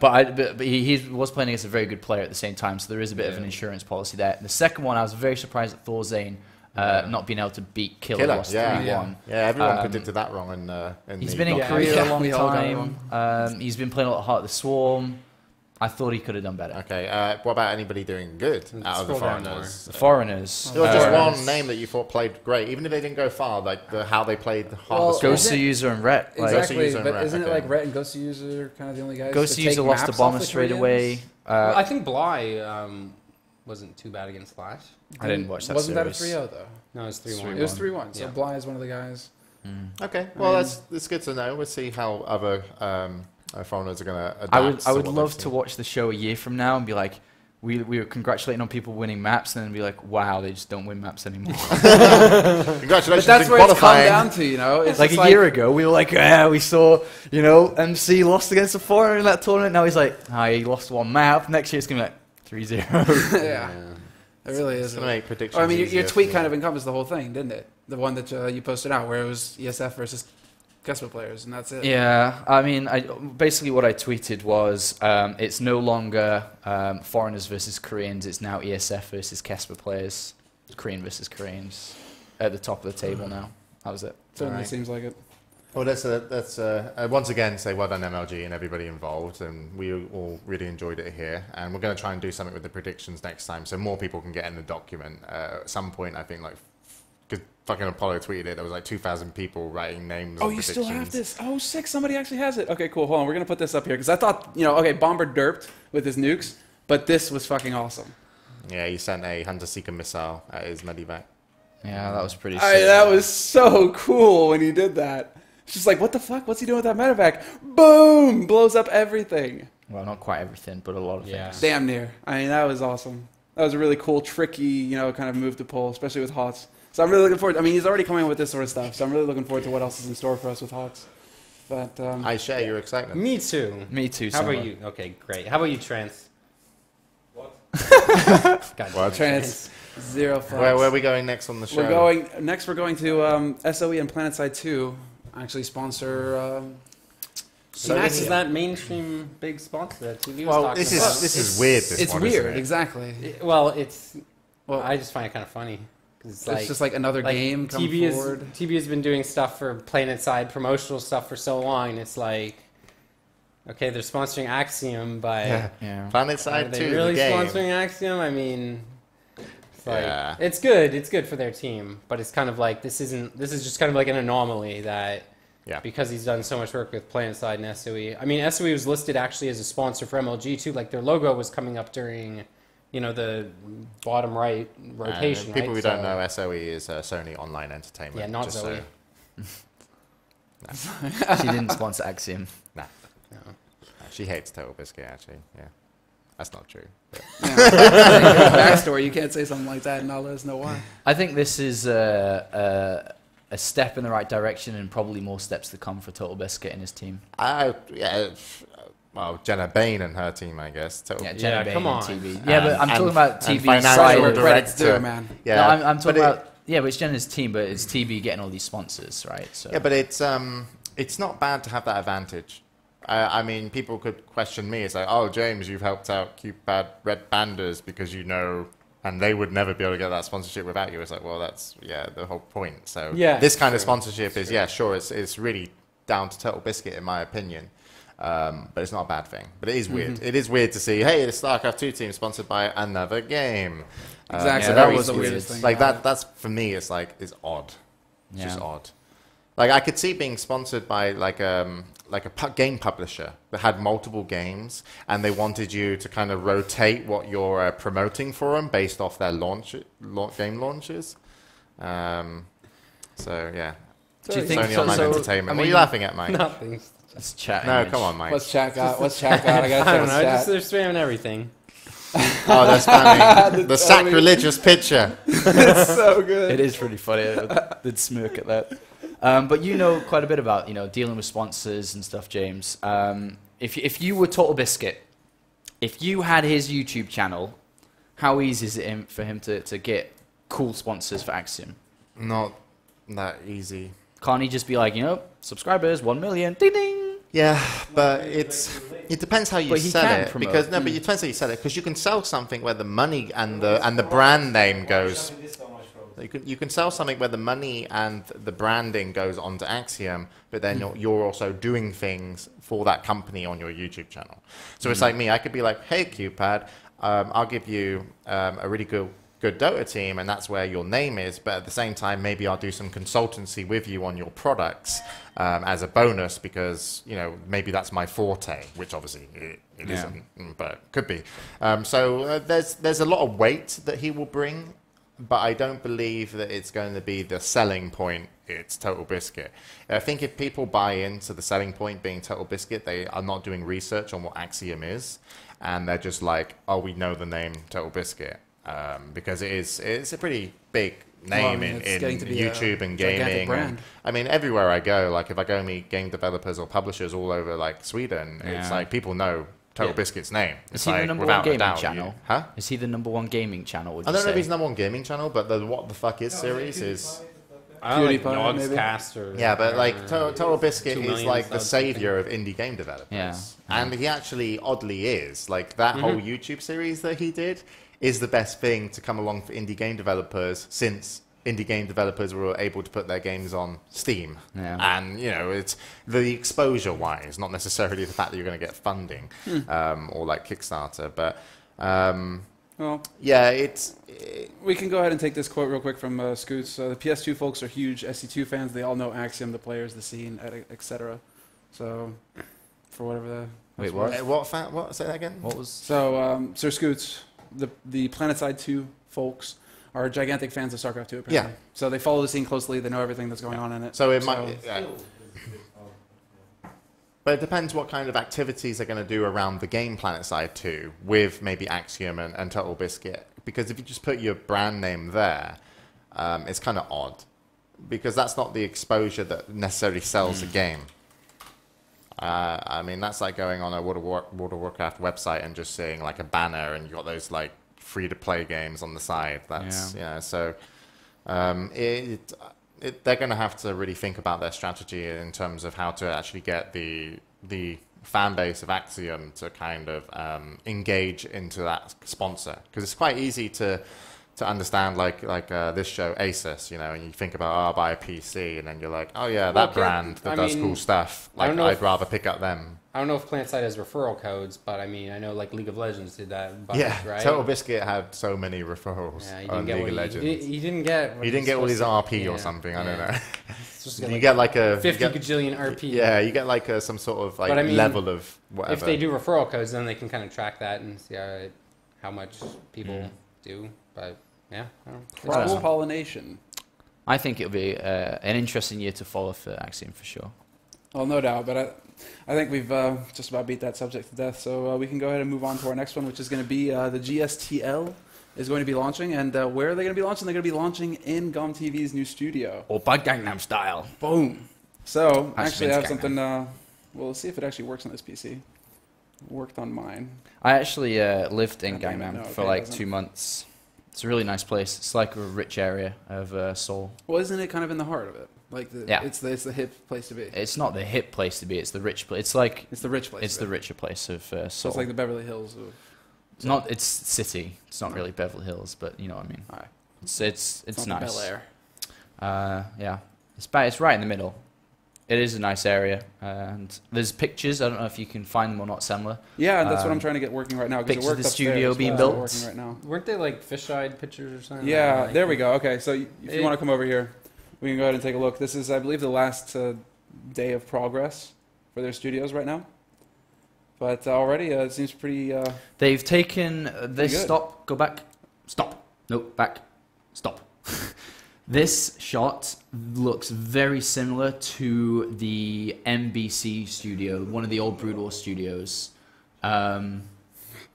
But he was playing against a very good player at the same time, so there is a bit of an insurance policy there. The second one, I was very surprised at Thorzane not being able to beat Killer. Lost 3-1. Yeah, everyone predicted that wrong. He's been in Korea a long time. He's been playing a lot of Heart of the Swarm. I thought he could have done better. Okay, what about anybody doing good out of the foreigners? The foreigners. There was just one name that you thought played great, even if they didn't go far, like how they played Heart of the Swarm. Ghost User and Rhett. Exactly, Ghost but User isn't and it like Rhett, Rhett and Ghost User kind of the only guys? Ghost to User take lost to maps Bomber off the straight Koreans? away. I think Bly wasn't too bad against Flash. I didn't watch that Wasn't series. that a 3-0 though? No, it was 3-1. It was 3-1. So Yeah. Bly is one of the guys. Okay, well that's good to know. We'll see how other foreigners are going to adapt. I would love to watch the show a year from now and be like, we were congratulating on people winning maps, and then be like, wow, they just don't win maps anymore. Congratulations But that's in where it's come qualifying. down to, you know. It's Like just a year ago, we were like, yeah, we saw, MC lost against a foreigner in that tournament. Now he's like, he lost one map. Next year it's going to be like 3-0. Yeah, it really is. It's going to make predictions. I mean, your easier tweet for kind me. of encompassed the whole thing, didn't it? The one that you posted out, where it was ESF versus Kespa players, and that's it. Yeah, I mean, basically what I tweeted was it's no longer foreigners versus Koreans. It's now ESF versus Kespa players, Korean versus Koreans, at the top of the table now. That was it. Certainly Alright. seems like it. Well, let's once again say well done MLG and everybody involved, and we all really enjoyed it here. And we're going to try and do something with the predictions next time, so more people can get in the document. At some point, I think because fucking Apollo tweeted it, there was like 2,000 people writing names. Oh, and you still have predictions. this? Oh, sick! Somebody actually has it. Okay, cool. Hold on, we're gonna put this up here because I thought, okay, Bomber derped with his nukes, but this was fucking awesome. Yeah, he sent a Hunter Seeker missile at his medivac. Yeah, that was pretty sick. That was so cool when he did that. It's just like, what the fuck? What's he doing with that medevac? Boom! Blows up everything. Well, not quite everything, but a lot of things. Damn near. I mean, that was awesome. That was a really cool, tricky, kind of move to pull, especially with Hots. So I'm really looking forward. I mean, he's already coming with this sort of stuff, so I'm really looking forward to what else is in store for us with Hots. But I share your excitement. Me too. Me too. How about Semmler. you? Okay, great. How about you, Trance? What? God, What? Trance, zero fucks. Where are we going next on the show? We're going to SOE and PlanetSide 2. Actually sponsor. Max is that mainstream big sponsor that TV was Well, talking this about. is weird. This It's one, weird, isn't it? exactly. Well, I just find it kind of funny. 'Cause It's just like another game coming forward. TV has been doing stuff for PlanetSide, promotional stuff for so long, and it's like, okay, they're sponsoring Axiom, but Yeah. Yeah. are PlanetSide they 2, really the game. sponsoring Axiom? I mean, it's like, Yeah. it's good for their team, but it's kind of like this is just kind of like an anomaly that. Yeah. Because he's done so much work with PlanetSide and SOE. I mean, SOE was listed actually as a sponsor for MLG too. Like their logo was coming up during, the bottom right rotation. People right? who don't know, SOE is Sony Online Entertainment. Yeah, not just Zoe. She didn't sponsor Axiom. Nah. She hates Total Biscuit, actually. Yeah. That's not true. But Backstory, you can't say something like that and not let us know why. I think this is a step in the right direction, and probably more steps to come for Total Biscuit and his team. Jenna Bain and her team, I guess. Total Yeah, Jenna Bain come and on. TV. Yeah, but I'm talking about and TV financial side. Where of- credit's due, director. man. Yeah, No, I'm but talking about. Yeah, but it's Jenna's team, but it's TV getting all these sponsors, right? So. Yeah, but it's not bad to have that advantage. I mean, people could question me. It's like, oh, James, you've helped out Cupid Red Banders because and they would never be able to get that sponsorship without you. It's like, well, that's, the whole point. So Yeah, this kind of true. sponsorship is, it's really down to Total Biscuit, in my opinion. But it's not a bad thing. But it is weird. Mm-hmm. It is weird to see, hey, the StarCraft 2 team sponsored by another game. Exactly. Yeah, that very was the weird. weirdest thing. Like about that's for me, it's odd. It's Yeah. just odd. Like I could see being sponsored by like a game publisher that had multiple games, and they wanted you to kind of rotate what you're promoting for them based off their game launches. So yeah, Do you think Sony Online Entertainment. I what are mean, you laughing at, Mike? Nothing. It's chat. No, image. come on, it. Mike. What's chat got? What's chat got? I gotta I check don't know. chat. They're spamming everything. Oh, they're spamming the sacrilegious picture. It's so good. It is really funny. I did smirk at that. But you know quite a bit about dealing with sponsors and stuff, James. If you were Total Biscuit, if you had his YouTube channel, how easy is it for him to get cool sponsors for Axiom? Not that easy. Can't he just be like, subscribers, 1 million, ding ding? Yeah, but it depends how you But he sell can it. promote. Because but it depends how you sell it. Because you can sell something where the money and the brand name goes. You can sell something where the money and the branding goes onto Axiom, but then you're also doing things for that company on your YouTube channel. So it's like me. I could be like, hey, QPad, I'll give you a really good Dota team, and that's where your name is. But at the same time, maybe I'll do some consultancy with you on your products as a bonus, because maybe that's my forte, which obviously it isn't, but could be. So there's a lot of weight that he will bring, but I don't believe that it's going to be the selling point. It's Total Biscuit. I think if people buy into the selling point being Total Biscuit, they are not doing research on what Axiom is, and they're just like, oh, we know the name Total Biscuit. Because it's a pretty big name in YouTube and gaming. And, I mean, everywhere I go, like if I go meet game developers or publishers all over like Sweden, it's like people know Total Biscuit's name. Is It's he like, the number without one a gaming doubt, channel? Huh? Is he the number one gaming channel? I don't know if he's number one gaming channel, but the What the Fuck Is series is. I don't like PewDiePie, maybe? Nogscast or Yeah, but like Total Biscuit 2 is million like the subs, savior of indie game developers. Yeah. And he actually oddly is. Like that whole YouTube series that he did is the best thing to come along for indie game developers since indie game developers were able to put their games on Steam. Yeah. And, it's the exposure-wise, not necessarily the fact that you're going to get funding or like Kickstarter. But, Well, yeah, we can go ahead and take this quote real quick from Scoots. The PS2 folks are huge SC2 fans. They all know Axiom, the players, the scene, etc. So, for whatever the... Wait, what? What? Say that again? What was? So, Sir Scoots, the PlanetSide 2 folks are gigantic fans of StarCraft 2, apparently. Yeah. So they follow the scene closely. They know everything that's going on in it. So it might... But it depends what kind of activities they're going to do around the game PlanetSide 2 with maybe Axiom and Total Biscuit. Because if you just put your brand name there, it's kind of odd. Because that's not the exposure that necessarily sells the game. I mean, that's like going on a World of Warcraft website and just seeing like a banner and you've got those like free-to-play games on the side. That's, so they're going to have to really think about their strategy in terms of how to actually get the fan base of Axiom to kind of engage into that sponsor. Because it's quite easy to understand, like this show, Asus, and you think about, I'll buy a PC, and then you're like, oh yeah, that brand that does cool stuff. Like, I'd rather pick up them. I don't know if PlanetSide has referral codes, but I mean, I know like League of Legends did that. Right? Total Biscuit had so many referrals on League of Legends. He didn't get. He didn't get all his RP or something. I don't know. Just you get like a 50 gajillion RP. Yeah, you get like some sort of like level of whatever. If they do referral codes, then they can kind of track that and see how much people do. But yeah, I don't know. Cross-pollination. I think it'll be an interesting year to follow for Axiom for sure. Well, no doubt, but I think we've just about beat that subject to death, so we can go ahead and move on to our next one, which is going to be the GSTL is going to be launching, and where are they going to be launching? They're going to be launching in GOM TV's new studio. Or by Gangnam Style. Boom. So, That's actually I have Vince something, we'll see if it actually works on this PC. Worked on mine. I actually lived in God damn it, Gangnam no, for okay, like it doesn't. 2 months. It's a really nice place. It's like a rich area of Seoul. Well, isn't it kind of in the heart of it? Like, Yeah. it's the hip place to be. It's not the hip place to be. It's the rich place. It's like It's the rich place. it's to the be. richer place of So Seoul. it's like the Beverly Hills of... It's not. It's city. It's not really Beverly Hills, but you know what I mean. Alright. It's not nice. Bel Air. Yeah. It's right in the middle. It is a nice area, and there's pictures. I don't know if you can find them or not, Semmler. Yeah, that's what I'm trying to get working right now. 'cause it pictures of worked the studio upstairs, being but it's built. not working right now. Weren't they like fish-eyed pictures or something? Yeah, Like, there we go. Okay, so if you It- want to come over here, we can go ahead and take a look. This is, I believe, the last day of progress for their studios right now. But already it seems pretty... They've taken this. good. Stop. Go back. Stop. No, back. Stop. This shot looks very similar to the MBC studio, one of the old Brutal studios.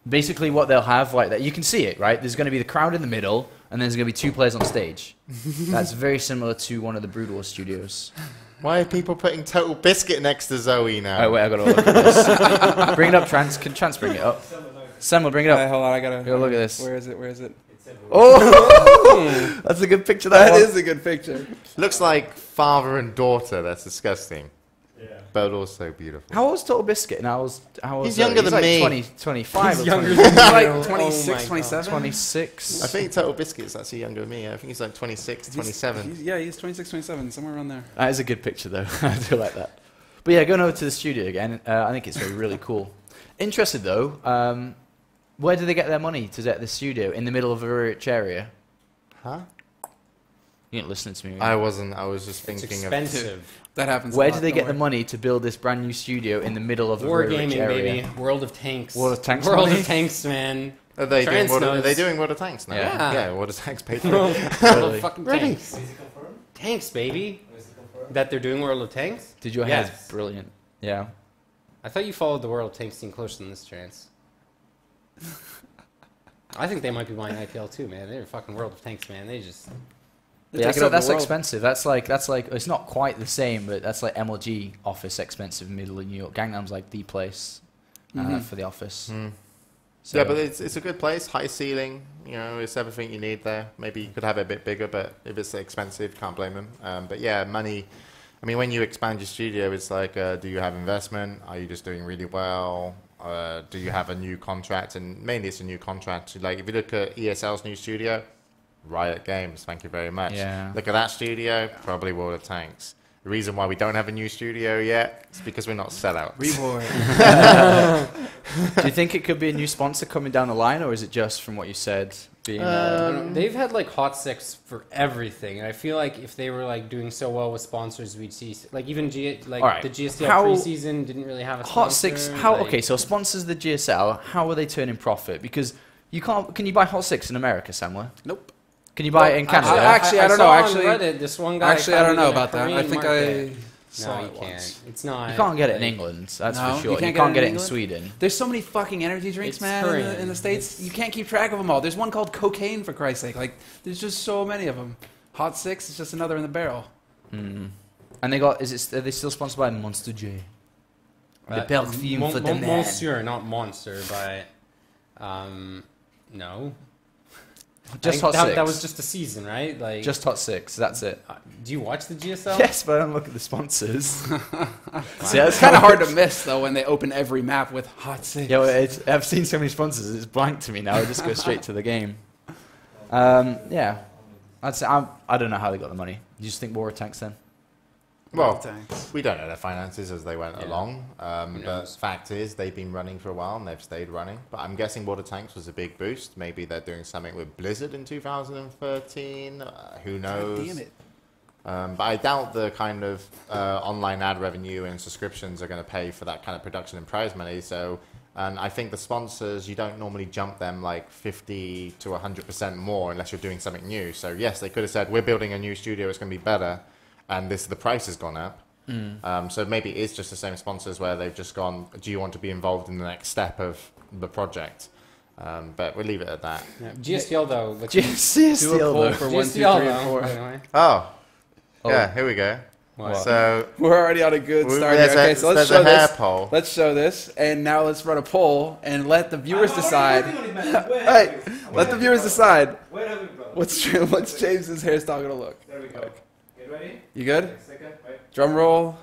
Basically, what they'll have, like that, you can see it, right? There's going to be the crowd in the middle, and there's going to be 2 players on stage. That's very similar to one of the Brutal studios. Why are people putting Total Biscuit next to Zoe now? Oh wait, I got to look at this. Bring it up, Trans. Can Trans bring it up? Semmler, bring it up. Hold on, I gotta. Yo, look at this. Where is it? Where is it? Oh, that's a good picture. That That is a good picture. Looks like father and daughter. That's disgusting. Yeah. But also beautiful. How old's Total Biscuit? And how old He's younger than like me. 20, 25 He's or younger 20, than He's you. like Oh 26, my God. 27. 26. I think Total Biscuit's actually younger than me. I think he's like 26, 27. He's 26, 27, somewhere around there. That is a good picture, though. I do like that. But yeah, going over to the studio again, I think it's really cool. Interested, though, where do they get their money to get the studio in the middle of a rich area? Huh? You ain't listening to me. I wasn't. I was just It's thinking of. expensive. That happens. Where a do lot, they don't get the worry. money to build this brand new studio in the middle of a very rich Wargaming, area? baby. World of Tanks. World of Tanks World money? of Tanks, man. Are they doing Trans World of, knows. are they doing World of Tanks now? Yeah. Yeah, World of Tanks paid for World it. Really? of fucking Really? Tanks. Is it confirmed? Tanks, baby. Is it confirmed? That they're doing World of Tanks? Did your Yes. head brilliant? Yeah. I thought you followed the World of Tanks team closer than this chance. I think they might be buying IPL too, man. They're fucking World of Tanks, man. They just... They're Yeah, taking so over the that's world. expensive. That's like it's not quite the same, but that's like MLG office expensive middle of New York. Gangnam's like the place for the office. Mm. So Yeah, but it's a good place. High ceiling. You know, it's everything you need there. Maybe you could have it a bit bigger, but if it's expensive, can't blame them. But yeah, money. I mean, when you expand your studio, it's like, do you have investment? Are you just doing really well? Do you have a new contract? And mainly it's a new contract. Like if you look at ESL's new studio, Riot Games, thank you very much. Yeah. Look at that studio, probably World of Tanks. The reason why we don't have a new studio yet is because we're not sellouts. Reward. do you think it could be a new sponsor coming down the line, or is it just from what you said being? They've had like hot six for everything. I feel like if they were like doing so well with sponsors, we'd see like even All right. the GSTL How- preseason didn't really have a Hot sponsor. Six. How? like- Okay, so sponsors the GSL. How are they turning profit? Because you can't. Can you buy Hot Six in America, Samuel? Nope. Can you buy it in Canada? Actually, I don't saw know. on Actually- Reddit, this one guy. Actually, I don't found it know in a about that. I Korean think market. I saw No, you it can't. once. It's not. You can't get it in like- England. That's No, for sure. you can't get it in England? Sweden. There's so many fucking energy drinks, It's man, Korean. in the States. You can't keep track of them all. There's one called cocaine, for Christ's sake. Like, there's just so many of them. Hot Six is just another in the barrel. Mm. And they got. Are they still sponsored by Monster J? The perfume for the man. Monsieur, not Monster, but no. Just I Hot think Six. that was just a season, right? Like, Just Hot Six. That's it. do you watch the GSL? Yes, but I don't look at the sponsors. See, It's that's kind of hard to miss, though, when they open every map with Hot Six. Yeah, well, I've seen so many sponsors. It's blank to me now. I just go straight to the game. Yeah, I'd say I don't know how they got the money. You just think War of Tanks then? Well, Tanks. we don't know their finances as they went Yeah. along. Who But knows? fact is, they've been running for a while and they've stayed running. But I'm guessing Water Tanks was a big boost. Maybe they're doing something with Blizzard in 2013. Who knows? Damn it. But I doubt the kind of online ad revenue and subscriptions are going to pay for that kind of production and prize money. So, and I think the sponsors, you don't normally jump them like 50 to 100% more unless you're doing something new. So yes, they could have said, we're building a new studio, it's going to be better. And the price has gone up. So maybe it's just the same sponsors where they've just gone, do you want to be involved in the next step of the project? But we'll leave it at that. Yeah. GSTL though. Look, Do a GSTL poll though. for 1, 2, 3, GSTL and though. 4. by the way. Oh, Oh. yeah, here we go. What? So We're already on a good start here. there's Okay, so let's there's show a hair this. poll. Let's show this, and now let's run a poll and let the viewers decide. Hey, Hey, let the viewers decide Where have we brought? what's James's hairstyle gonna look. There we go. Get ready? You good? Wait a second. Wait. Drum roll.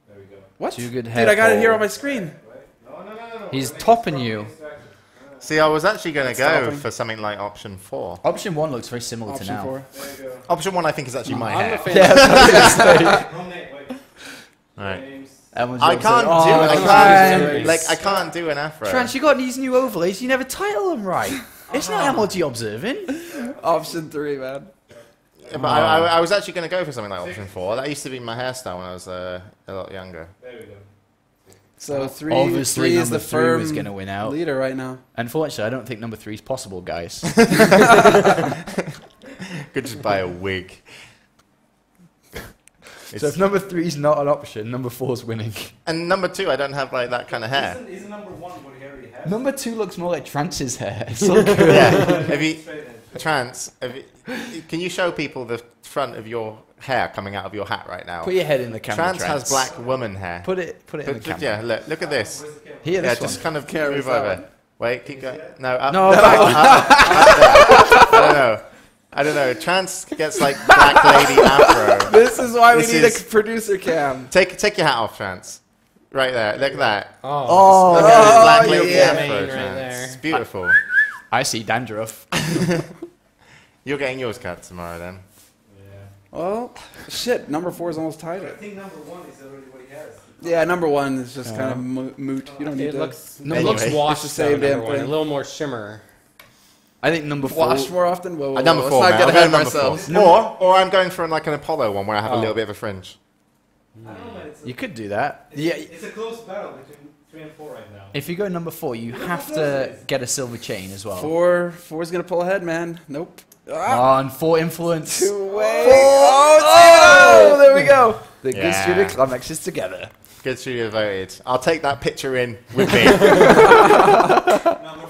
There we go. What? Too good Dude, hair I got it poll. here on my screen. Wait. No. He's Make topping this you. distraction. See, I was actually going to go Stopping. for something like option 4. Option 1 looks very similar to Option now. 4. There you go. Option 1, I think, is actually my I'm a hair. fan. Wrong name. Wait. Right. Names. I can't I can't do an afro. Trans, you got these new overlays. You never title them right. It's not MLG observing. Option 3, man. Yeah, but I was actually going to go for something like option 4. That used to be my hairstyle when I was a lot younger. There we go. So 3, Obviously, three is number the 3 firm was going to win out. leader right now. Unfortunately, I don't think number 3 is possible, guys. Could just buy a wig. So if number 3 is not an option, number 4 is winning. And number 2, I don't have like that kind of hair. Isn't number 1 what he already has? Number 2 looks more like Trance's hair. It's so good. Yeah. Have you, Straight edge. Trans, can you show people the front of your hair coming out of your hat right now? Put your head in the camera, Trans has black woman hair. Put it in the camera. Yeah, look at this. Where's the camera? Here, Yeah, this just one. kind of Camera's move that over. one. Wait, keep going. No, up, No, up, back. up there. I don't know. Trans gets like black lady afro. This is why we This need is- a producer cam. Take your hat off, Trans. Right there. Look at that. Oh, Look at this black lady yeah. afro, Mane right Trans. there. It's beautiful. I see dandruff. You're getting yours cut tomorrow then. Well, shit. Number 4 is almost tied I it. think number 1 is already what he has. Yeah, number 1 is just kind of moot. You don't need It to looks Anyway. washed. It's the same though, damn number one. thing. A little more shimmer. I think number 4. wash more often. Whoa, whoa, whoa. Number Let's 4, not man. get I'm ahead going of number ourselves. 4. Or I'm going for like an Apollo one where I have a little bit of a fringe. I don't know, man. It's a, You could do that. it's, Yeah. it's a close battle between 3 and 4 right now. If you go number 4, you have to get a silver chain as well. 4 is gonna pull ahead, man. Nope. On 4 influence. 2 away. Oh, there we go. The Yeah. good studio climaxes together. Good studio voted. I'll take that picture in with me.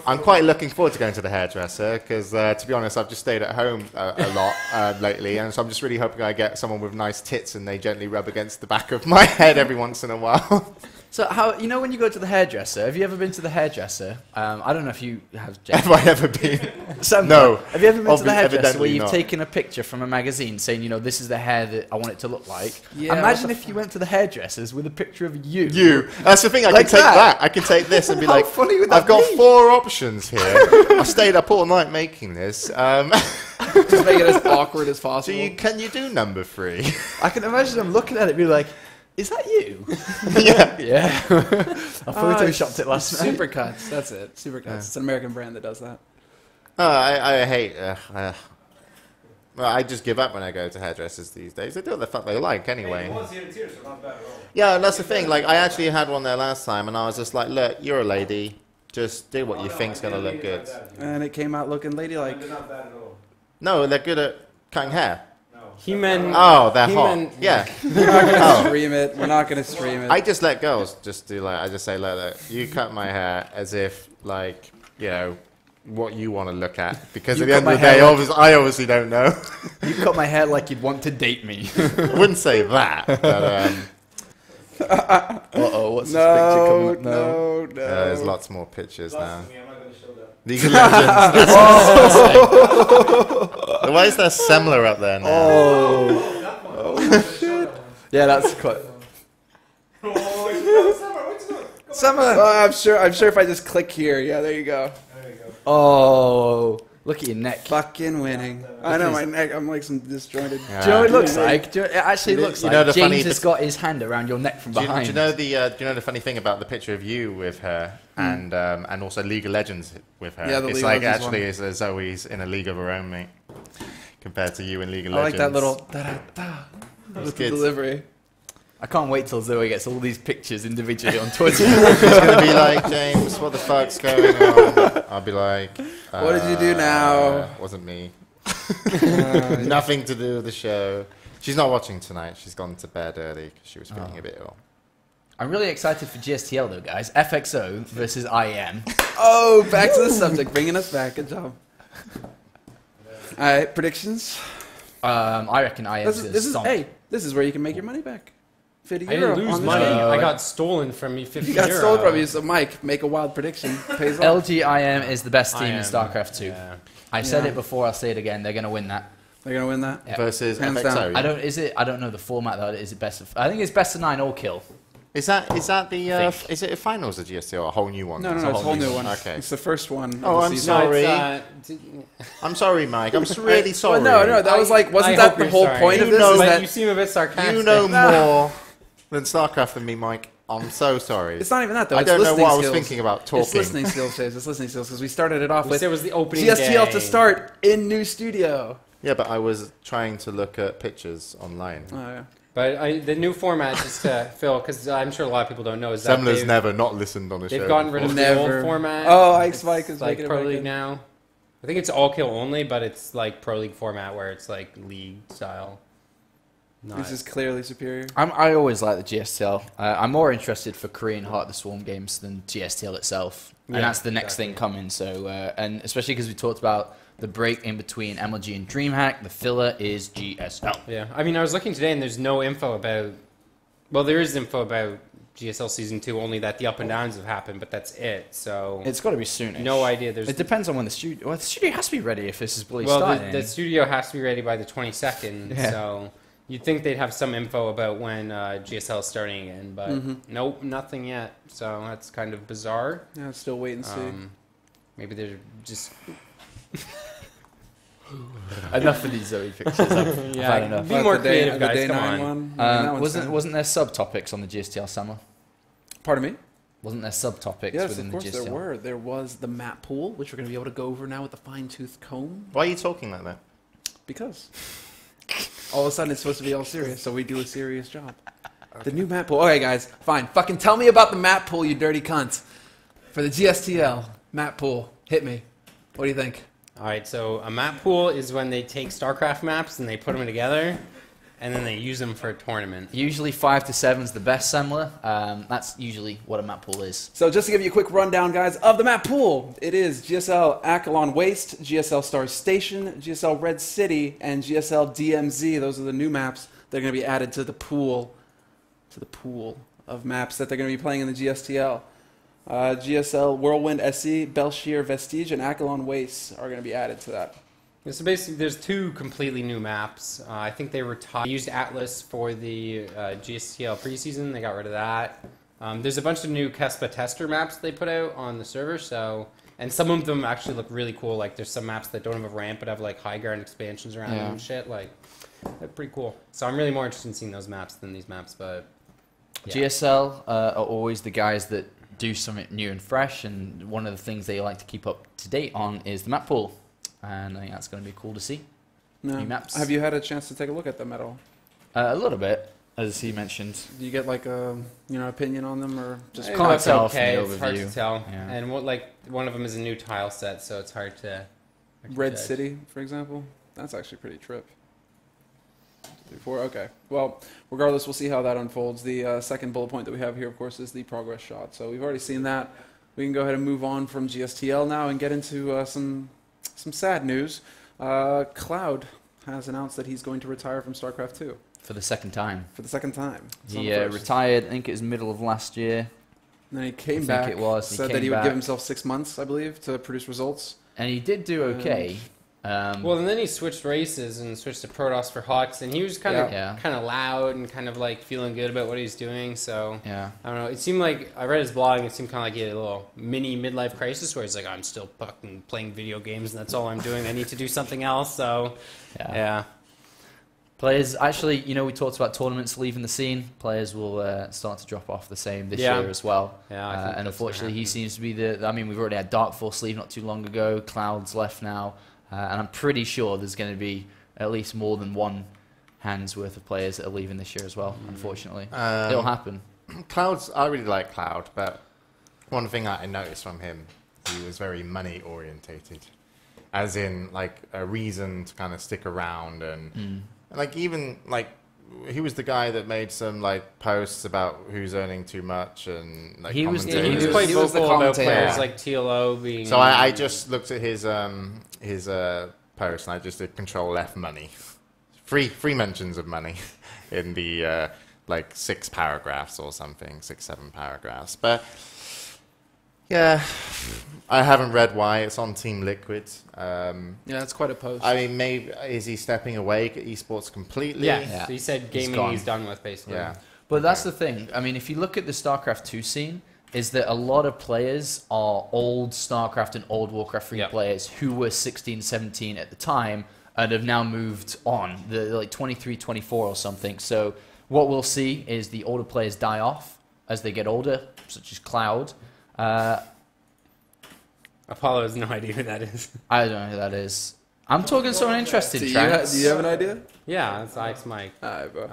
I'm quite looking forward to going to the hairdresser because, to be honest, I've just stayed at home a lot lately, and so I'm just really hoping I get someone with nice tits and they gently rub against the back of my head every once in a while. So how you know when you go to the hairdresser? Have you ever been to the hairdresser? I don't know if you have. Jake. Have I ever been? Semmler, No. Have you ever been to the hairdresser where Evidently you've not. taken a picture from a magazine saying, you know, this is the hair that I want it to look like? Yeah, Imagine what the if you went to the hairdressers with a picture of you. You. That's the thing. I Like can take that. that. I can take this and be How like, funny would that I've got be? 4 options here. I stayed up all night making this. Just make it as awkward as So possible. can you do number 3? I can imagine them looking at it and be like, is that you? Yeah. Yeah. I photoshopped it last night. Supercuts. That's it. Supercuts. It's an American brand that does that. I hate. Well, I just give up when I go to hairdressers these days. They do what the fuck they like anyway. The ones here in Tears are not bad at all. Yeah, and that's the thing. Like, I actually had one there last time, and I was just like, look, you're a lady. Just do what you think's gonna look good. And it came out looking ladylike. They're not bad at all. No, they're good at cutting hair. No. He-Man. Oh, they're He-Man- hot. Yeah. We're not gonna Oh. stream it. We're not gonna stream it. I just let girls just do like, I just say, look, you cut my hair as if, like, you know, what you want to look at. Because You at the cut end my of the day, hair like- I obviously don't know. You cut my hair like you'd want to date me. I wouldn't say that. But, Uh-oh, what's this picture coming up now? no. there's lots more pictures now. Trust me, I'm not going to show that. League of Legends. Why is there Semmler up there now? Oh. That one. Oh, Yeah, that's quite... Oh, Summer, what's good? Oh, I'm sure if I just click here, yeah, there you go. There you go. Oh, look at your neck. Fucking winning. I know my neck. I'm like some disjointed. Yeah. Do you know what it looks like? It actually looks you like know the James funny- has got his hand around your neck from Do you behind. know the funny thing about the picture of you with her and also League of Legends with her? Yeah, the it's League of like Legends actually one. it's Zoe's in a league of her own, mate, compared to you in League of I like Legends. that little da-da-da with the good. delivery. I can't wait till Zoe gets all these pictures individually on Twitter. She's gonna be like, James, what the fuck's going on? I'll be like, What did you do now? Wasn't me. Nothing to do with the show. She's not watching tonight. She's gone to bed early because she was feeling a bit ill. I'm really excited for GSTL though, guys. FXO versus IM. Oh, back to the subject, bringing us back. Good job. All right, predictions. I reckon IM This is where you can make your money back. 50 I euro didn't lose on the money. show. I got stolen from you 50 You got euro. stolen from you, so Mike, make a wild prediction. Pays off. LGIM is the best team in IM, StarCraft 2. yeah. I said Yeah. it before, I'll say it again. They're going to win that. They're gonna win that. Yeah. Versus Hands FXO. down. yeah? I don't know the format though. Is it best of, I think it's best of 9 or kill. Is that the Think. is it a finals of GST or a whole new one? No, it's a whole new one. Okay. It's the first one. of Oh, the I'm season. sorry. d- I'm sorry, Mike. I'm really sorry. Well, no, that was like, wasn't I that hope the you're whole sorry. point of You this? know Is But that you seem a bit sarcastic. You know more than StarCraft than me, Mike. I'm so sorry. it's not even that though. I It's don't know listening what I was skills. thinking about It's talking. listening skills, James. It's listening skills because we started it off At with least it was the opening GSTL to game. start in new studio. Yeah, but I was trying to look at pictures online. Oh yeah. But the new format, just to Phil, because I'm sure a lot of people don't know, is that Semmler's they've, never not listened on the show. they've gotten rid of before. the old Never. format. Oh, Ike's It's Mike is like making it Pro back League in. now. I think it's all kill only, but it's like Pro League format where it's like league style. This is clearly superior. I always like the GSTL. I'm more interested for Korean Heart of the Swarm games than GSTL itself. And Yeah, that's the next exactly. thing coming. So, and especially because we talked about the break in between MLG and DreamHack, the filler is GSL. Yeah, I mean, I was looking today and there's no info about. Well, there is info about GSL Season 2, only that the up and downs have happened, but that's it. So It's got to be soonish. no idea. It depends on when the studio... Well, the studio has to be ready if this is really well, starting. the studio has to be ready by the 22nd, Yeah. so you'd think they'd have some info about when GSL is starting again, but nope, nothing yet. So that's kind of bizarre. Yeah, still wait and see. Maybe they're just Enough of these Zoe pictures. I've had enough. be more The day- creative, the guys. day Come 9 on. one. I mean, that one's fine. Wasn't there subtopics on the GSTL Semmler? Pardon me? Wasn't there subtopics Yes, within of the course GSTL? there were. There was the map pool, which we're going to be able to go over now with a fine-tooth comb. Why are you talking like that? Because all of a sudden it's supposed to be all serious, so we do a serious job. The new map pool. Okay, guys, fine. Fucking tell me about the map pool, you dirty cunt. For the GSTL map pool, hit me. What do you think? All right, so a map pool is when they take StarCraft maps and they put them together, and then they use them for a tournament. Usually 5 to 7 is the best Semmler. That's usually what a map pool is. So just to give you a quick rundown, guys, of the map pool, it is GSL Acheron Waste, GSL Star Station, GSL Red City, and GSL DMZ. Those are the new maps that are going to be added to the pool of maps that they're going to be playing in the GSTL. GSL Whirlwind SE, Belshir Vestige, and Acheron Waste are going to be added to that. Yeah, so basically, there's two completely new maps. I think they used Atlas for the GSTL preseason. They got rid of that. There's a bunch of new Kespa tester maps they put out on the server. So, and some of them actually look really cool. Like there's some maps that don't have a ramp but have like high ground expansions around them and shit. Like they're pretty cool. So I'm really more interested in seeing those maps than these maps. But yeah. GSL are always the guys that do something new and fresh, and one of the things they like to keep up to date on is the map pool, and I think that's going to be cool to see. No. New maps. Have you had a chance to take a look at them at all? A little bit, as he mentioned. Do you get like a opinion on them, or just Can't It's tell from okay. the It's hard to overview. tell. Yeah. And one of them is a new tile set, so it's hard to. Red judge. City, for example? That's actually pretty trip. 3, 4, okay. Well, regardless, we'll see how that unfolds. The second bullet point that we have here, of course, is the progress shot. So we've already seen that. We can go ahead and move on from GSTL now and get into some sad news. Cloud has announced that he's going to retire from StarCraft 2 For the second time. for the second time. It's not He the first. retired, I think it was middle of last year, And then he came I back, think it was. He said that came he would back. give himself 6 months, I believe, to produce results. and he did do okay. Well, and then he switched races and switched to Protoss for Hux, and he was kind of loud and kind of like feeling good about what he was doing. So Yeah. I don't know. It seemed like I read his blog. And it seemed kind of like he had a little mini midlife crisis where he's like, "I'm still fucking playing video games, and that's all I'm doing. I need to do something else." So yeah. Players, actually, we talked about tournaments leaving the scene. Players will start to drop off the same this year as well. Yeah, I think and that's unfortunately, what he seems to be we've already had Dark Force leave not too long ago. Cloud's left now. And I'm pretty sure there's going to be at least more than one hand's worth of players that are leaving this year as well, unfortunately. It'll happen. Cloud's, I really like Cloud, but one thing I noticed from him, he was very money orientated, as in like a reason to kind of stick around and like even like he was the guy that made some like posts about who's earning too much and like He was the- Yeah, he was He quite he was the vocal about commentator. players Yeah. like TLO being. So I just looked at his post and I just did Control F money, free mentions of money in the like 6 paragraphs or something, 6-7 paragraphs. But yeah, I haven't read why. It's on Team Liquid. Yeah, that's quite a post. I mean, maybe is he stepping away at esports completely? Yeah, Yeah. so he said He's gaming gone. he's done with basically. Yeah. But that's the thing. I mean, if you look at the StarCraft 2 scene, is that a lot of players are old StarCraft and old Warcraft 3 Yep. players who were 16, 17 at the time and have now moved on. They're like 23, 24 or something. So what we'll see is the older players die off as they get older, such as Cloud. Apollo has no idea who that is. I don't know who that is. I'm talking to someone interested, do, Tranks. do you have an idea? Yeah, that's Ike's Mike. Alright, bro.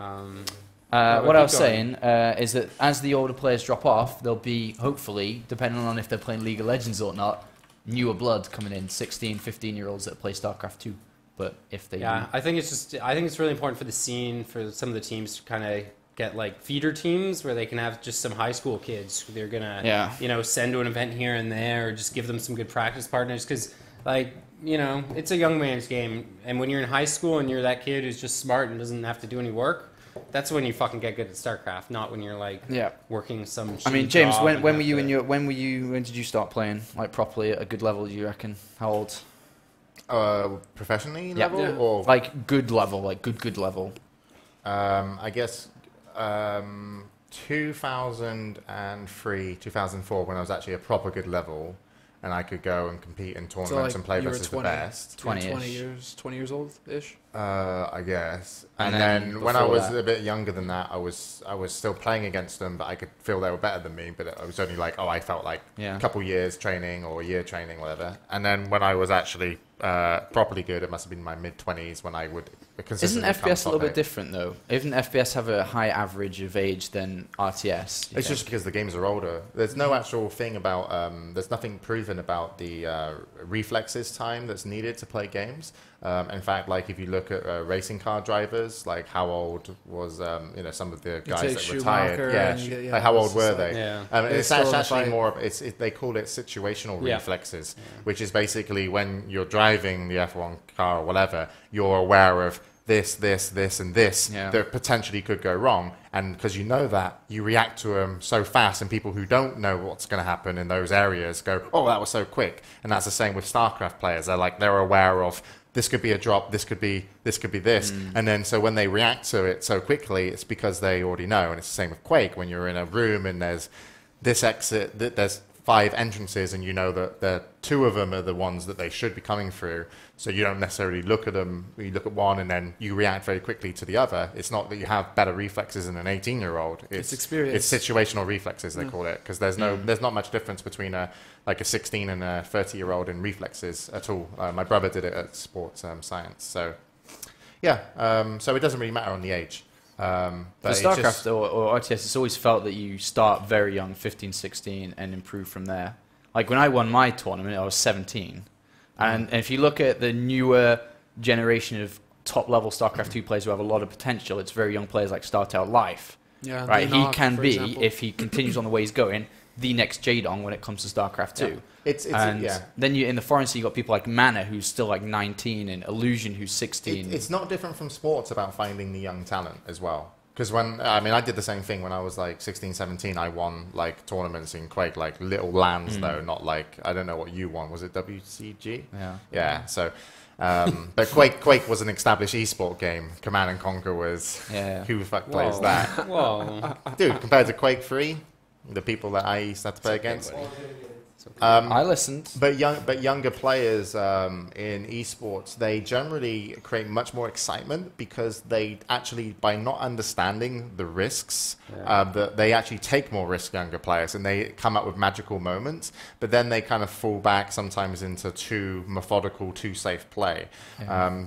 What keep I was going. saying is that as the older players drop off, there'll be, hopefully, depending on if they're playing League of Legends or not, newer blood coming in, 16, 15-year-olds that play StarCraft 2. But if they Yeah, I think it's really important for the scene for some of the teams to kind of get like feeder teams where they can have just some high school kids who they're gonna send to an event here and there, or just give them some good practice partners because it's a young man's game, and when you're in high school and you're that kid who's just smart and doesn't have to do any work, That's when you fucking get good at StarCraft, not when you're like Yeah. working some. I mean, shitty James, job when and were have you to- when did you start playing like properly at a good level? Do you reckon? How old? Professionally Yeah. level Yeah. or Like good level, like good level. I guess 2003, 2004, when I was actually a proper good level, and I could go and compete in tournaments and play you were versus the 20, best. 20-ish. 20 years old ish. I guess. And And then then when I before was that- a bit younger than that, I was still playing against them, but I could feel they were better than me. But I was only like, I felt like Yeah. a couple years training or a year training, whatever. And then when I was actually properly good, it must have been my mid-20s when I would Isn't consistently FPS a little come bit top different though? Isn't FPS have a high average of age than RTS? you It's just think? because the games are older. There's no actual thing about. There's nothing proven about the reflexes time that's needed to play games. In fact, like if you look at racing car drivers, like how old was some of the guys take that Schumacher retired? Yeah, and you get- yeah, like how old it's were just they? like- Yeah. They're It's still in the actually fight. more of they call it situational Yeah. reflexes, which is basically when you're driving the F1 car or whatever, you're aware of this, and this Yeah. that potentially could go wrong. And because you know that, you react to them so fast, and people who don't know what's going to happen in those areas go, oh, that was so quick. And that's the same with StarCraft players. They're aware of this could be a drop, this could be this. And then so when they react to it so quickly, it's because they already know. And it's the same with Quake. When you're in a room and there's this exit, there's 5 entrances, and you know that the 2 of them are the ones that they should be coming through. So you don't necessarily look at them. You look at one and then you react very quickly to the other. It's not that you have better reflexes than an 18-year-old. It's experience. It's situational reflexes, they call it, because there's not much difference between a 16 and a 30-year-old in reflexes at all. My brother did it at sports science. So yeah, so it doesn't really matter on the age. For But it's StarCraft just- or RTS, it's always felt that you start very young, 15, 16, and improve from there. Like when I won my tournament, I was 17. And if you look at the newer generation of top-level StarCraft 2 players who have a lot of potential, it's very young players like StarTale Life. Yeah, Right? He Enoch, can for be, example. if he continues on the way he's going, the next Jadong when it comes to StarCraft 2. Yeah. It's And yeah. then in the foreign scene, you got people like Mana, who's still like 19, and Illusion, who's 16. It's not different from sports about finding the young talent as well. Because I did the same thing when I was like 16, 17. I won like tournaments in Quake, like little lands though, not like, I don't know what you won. Was it WCG? Yeah. Yeah. So, but Quake was an established esport game. Command and Conquer was. Yeah. Who the fuck plays Whoa. that, Whoa. dude? Compared to Quake 3, the people that I used to have to play against. I listened. But younger players in esports, they generally create much more excitement because they actually, by not understanding the risks, that they actually take more risk. Younger players, and they come up with magical moments. But then they kind of fall back sometimes into too methodical, too safe play.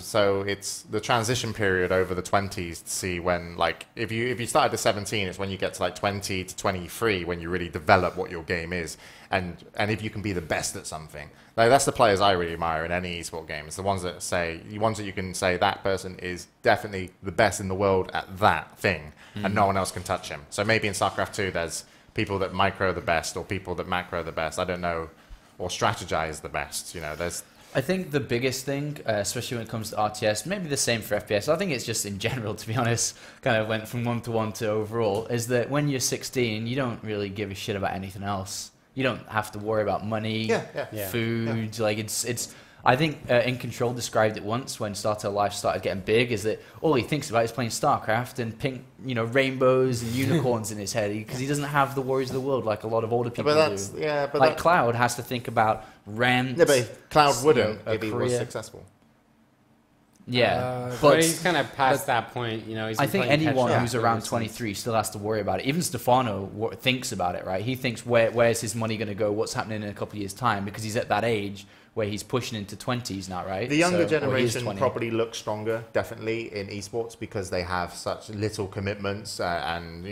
So it's the transition period over the 20s to see when, like, if you started at 17, it's when you get to like 20 to 23 when you really develop what your game is. And if you can be the best at something, like that's the players I really admire in any esport game. It's the ones that you can say that person is definitely the best in the world at that thing, and no one else can touch him. So maybe in StarCraft 2, there's people that micro the best or people that macro the best. I don't know, or strategize the best. There's. I think the biggest thing, especially when it comes to RTS, maybe the same for FPS, I think it's just in general, to be honest, kind of went from 1-to-1 to overall, is that when you're 16, you don't really give a shit about anything else. You don't have to worry about money, Yeah. food. Like it's. I think In Control described it once when StarTale Life started getting big. Is that all he thinks about is playing StarCraft and pink, rainbows and unicorns in his head because he doesn't have the worries of the world like a lot of older people do. But Like Cloud has to think about rent. Yeah, but Cloud wouldn't a if he was career. successful. Yeah, But he's kind of past that point, He's I think playing anyone catch-up who's ever around since. 23 still has to worry about it. Even Stefano thinks about it, right? He thinks where's his money going to go? What's happening in a couple of years' time? Because he's at that age where he's pushing into 20s now, right? The younger Or he is generation 20. probably looks stronger, definitely, in esports because they have such little commitments and,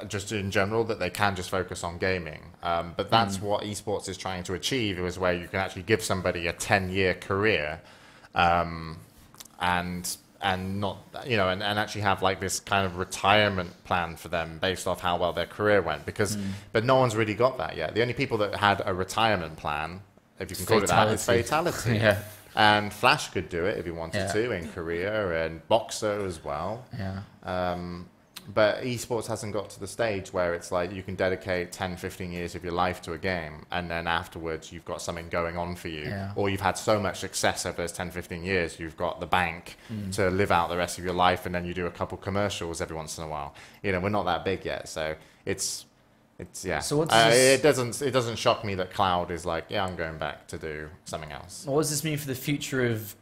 just in general that they can just focus on gaming. But that's what esports is trying to achieve, is where you can actually give somebody a 10-year career and not, and actually have like this kind of retirement plan for them based off how well their career went. But no one's really got that yet. The only people that had a retirement plan, if you can call it that, is Fatality. Yeah. And Flash could do it if he wanted Yeah. to in Korea, and Boxer as well. Yeah. but esports hasn't got to the stage where it's like you can dedicate 10, 15 years of your life to a game, and then afterwards you've got something going on for you, or you've had so much success over those 10, 15 years, you've got the bank to live out the rest of your life, and then you do a couple commercials every once in a while. You know, we're not that big yet, so it's yeah. So what does it doesn't shock me that Cloud is like, yeah, I'm going back to do something else. What does this mean for the future of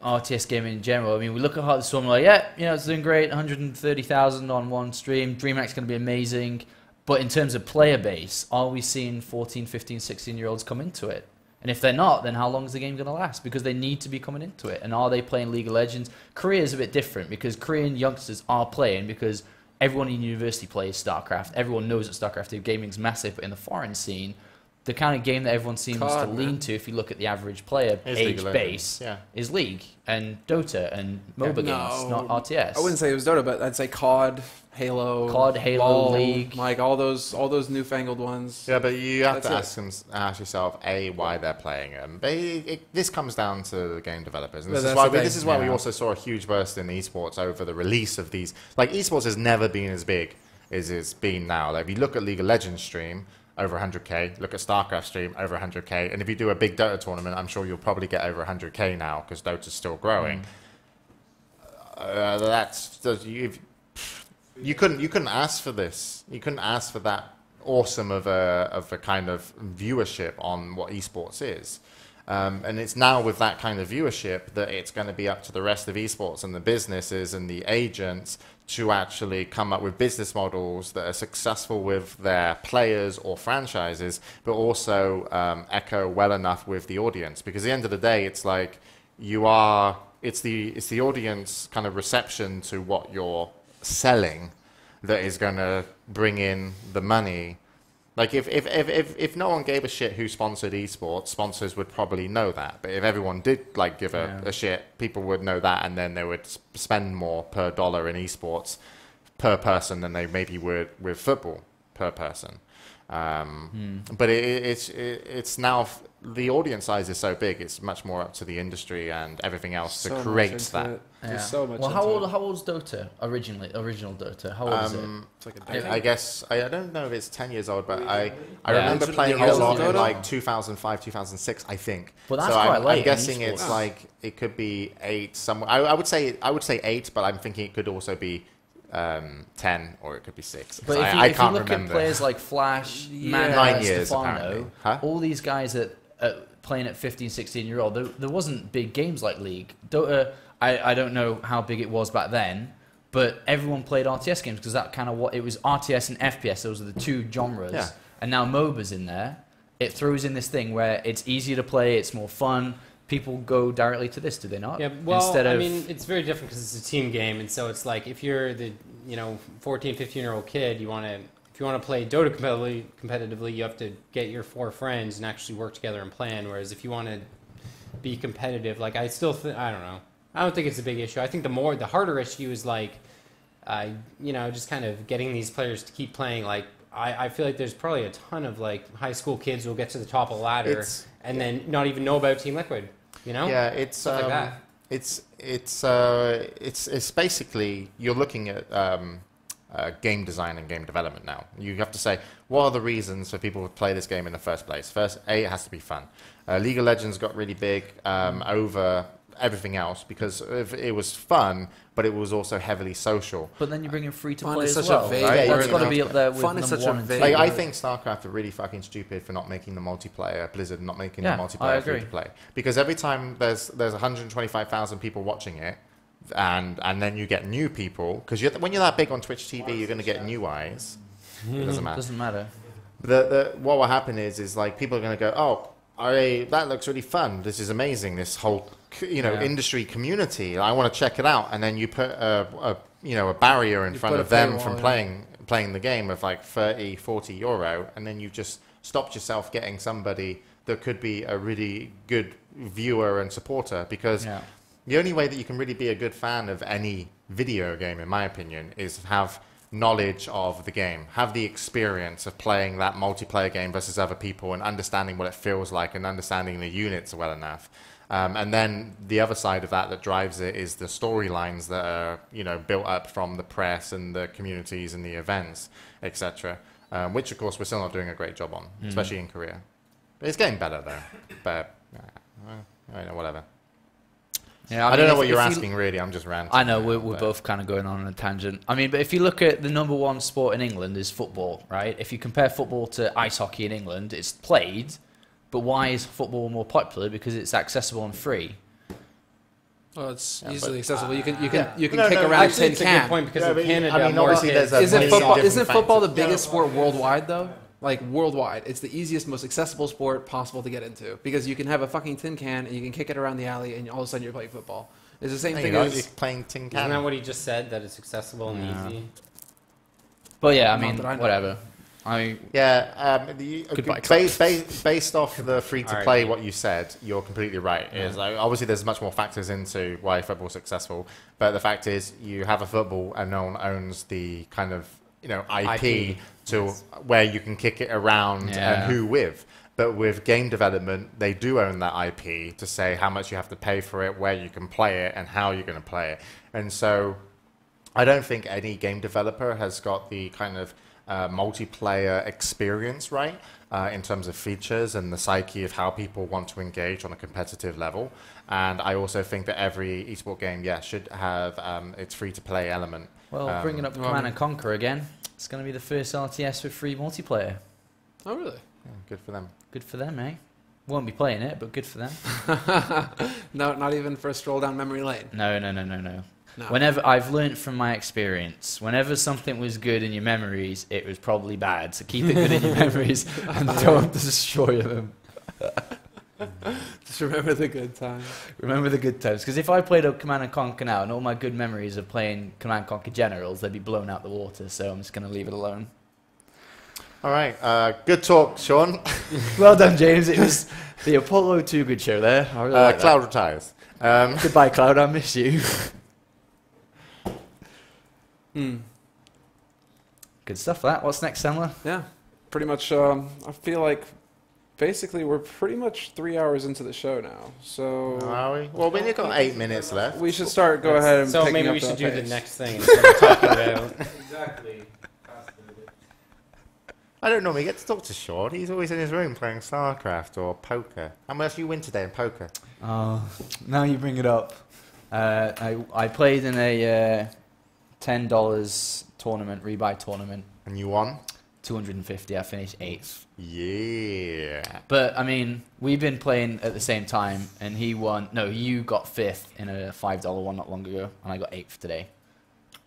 RTS gaming in general? I mean, we look at Heart of the Storm, like, yeah, you know, it's doing great, 130,000 on one stream, DreamHack's going to be amazing, but in terms of player base, are we seeing 14, 15, 16-year-olds come into it? And if they're not, then how long is the game going to last? Because they need to be coming into it. And are they playing League of Legends? Korea is a bit different, because Korean youngsters are playing, because everyone in university plays StarCraft. Everyone knows that StarCraft gaming's massive, but in the foreign scene, the kind of game that everyone seems to lean to, if you look at the average player age base, is League and Dota and MOBA games, not RTS. I wouldn't say it was Dota, but I'd say COD, Halo, LOL, League, like all those newfangled ones. Yeah, but you have to ask yourself, A, why they're playing them. This comes down to the game developers. And this is why we also saw a huge burst in esports over the release of these. Like, esports has never been as big as it's been now. Like, if you look at League of Legends stream, over 100k. Look at StarCraft stream, over 100k. And if you do a big Dota tournament, I'm sure you'll probably get over 100k now, because Dota's still growing. You couldn't ask for this. You couldn't ask for that awesome of a kind of viewership on what esports is. And it's now with that kind of viewership that it's going to be up to the rest of esports and the businesses and the agents to actually come up with business models that are successful with their players or franchises, but also echo well enough with the audience. Because at the end of the day, it's like it's the audience kind of reception to what you're selling that is going to bring in the money. Like, if no one gave a shit who sponsored esports, sponsors would probably know that. But if everyone did give a shit, people would know that, and then they would spend more per dollar in esports per person than they maybe would with football per person. But it's now, the audience size is so big, it's much more up to the industry and everything else to create that. There's so much. Well, how old's Dota original Dota? How old is it? It's like a decade. I guess I don't know if it's 10 years old, but I remember playing it a lot in like 2005, 2006, I think. Well, that's quite late. I'm guessing it's like it could be 8 somewhere. I would say 8, but I'm thinking it could also be 10 or it could be 6. But if you look at players like Flash, Mad 9 years, Stefano, all these guys that playing at 15, 16-year-old, there wasn't big games like League. Dota, I don't know how big it was back then, but everyone played RTS games because that kind of what it was. RTS and FPS, those are the two genres. Yeah. And now MOBA's in there. It throws in this thing where it's easier to play, it's more fun. People go directly to this, do they not? Yeah, well, I mean, it's very different because it's a team game, and so it's like if you're the 14, 15-year-old kid, if you want to play Dota competitively, you have to get your 4 friends and actually work together and plan. Whereas if you want to be competitive, like I don't know. I don't think it's a big issue. I think the harder issue is just kind of getting these players to keep playing. Like I feel like there's probably a ton of like high school kids who will get to the top of the ladder and then not even know about Team Liquid. Yeah, it's stuff like that. It's basically you're looking at game design and game development now. You have to say, what are the reasons for people to play this game in the first place? First, it has to be fun. League of Legends got really big over everything else because it was fun, but it was also heavily social. But then you bring in free-to-play Fun is as such a well, vague right? word. That's got to be up there with Fun is number such a 1 and vague 2. I think StarCraft are really fucking stupid for not making the multiplayer. Blizzard not making the multiplayer free to play. Because every time there's 125,000 people watching it, and then you get new people, because when you're that big on Twitch TV, you're going to get new eyes. It doesn't matter. Doesn't matter. What will happen is like people are going to go, oh, that looks really fun. This is amazing. This whole industry community. I want to check it out. And then you put a barrier in front of them from playing the game of like 30, 40 euro, and then you just stopped yourself getting somebody that could be a really good viewer and supporter. Because the only way that you can really be a good fan of any video game, in my opinion, is have knowledge of the game, have the experience of playing that multiplayer game versus other people and understanding what it feels like and understanding the units well enough. And then the other side of that drives it is the storylines that are, built up from the press and the communities and the events, etc. Which, of course, we're still not doing a great job on, especially in Korea. But it's getting better, though. But, whatever. Yeah, I don't know if- what you're if you- asking, really. I'm just ranting. I know, we're but- both kind of going on a tangent. I mean, but if you look at the number one sport in England is football, right? If you compare football to ice hockey in England, it's played, but why is football more popular? Because it's accessible and free. Well, it's Yeah, easily but- accessible. You can No, kick no, around Actually, tin it's a can. good point because Yeah, in but Canada, I mean, more obviously kids. there's a Isn't many football different the factors. biggest sport worldwide though? Like worldwide, it's the easiest, most accessible sport possible to get into because you can have a fucking tin can and you can kick it around the alley and all of a sudden you're playing football. It's the same Hey, thing you're as playing tin Isn't that can. what he just said? That it's accessible and Yeah. easy. But yeah, I Not mean, that I know. whatever. Yeah, Goodbye, based off the free-to-play, what you said, you're completely right. Is like, obviously there's much more factors into why football's successful, but the fact is you have a football and no one owns the kind of IP to where you can kick it around Yeah. and who with. But with game development, they do own that IP to say how much you have to pay for it, where you can play it, and how you're going to play it. And so I don't think any game developer has got the kind of multiplayer experience right in terms of features and the psyche of how people want to engage on a competitive level. And I also think that every esport game, should have its free-to-play element. Well, bringing up Command and Conquer again, it's going to be the first RTS with free multiplayer. oh really? Yeah, good for them. Good for them, eh? Won't be playing it, but good for them. No, not even for a stroll down memory lane. No. No. Whenever I've learnt from my experience, whenever something was good in your memories, it was probably bad. So keep it good in your memories and don't destroy them. Just remember the good times. Remember the good times. Because if I played up Command and Conquer now, and all my good memories of playing Command and Conquer Generals, they'd be blown out the water. So I'm just going to leave it alone. All right, good talk, Sean. Well done, James. It was the Apollo 2 good show there. I really like that. Cloud retires. Goodbye, Cloud. I miss you. Good stuff, that. What's next, Semmler? Yeah, pretty much. I feel like basically we're pretty much 3 hours into the show now. So Are we? Well, we've got 8 minutes left. we should start. Go ahead and So picking maybe up we should that do the pace. next thing instead of talking about. Exactly. I don't normally get to talk to Sean. He's always in his room playing StarCraft or poker. How much you win today in poker? Oh, now you bring it up. I played in a $10 tournament, rebuy tournament. And you won? 250. I finished 8th. Yeah. But I mean, we've been playing at the same time, and he won. No, you got 5th in a $5 one not long ago, and I got 8th today.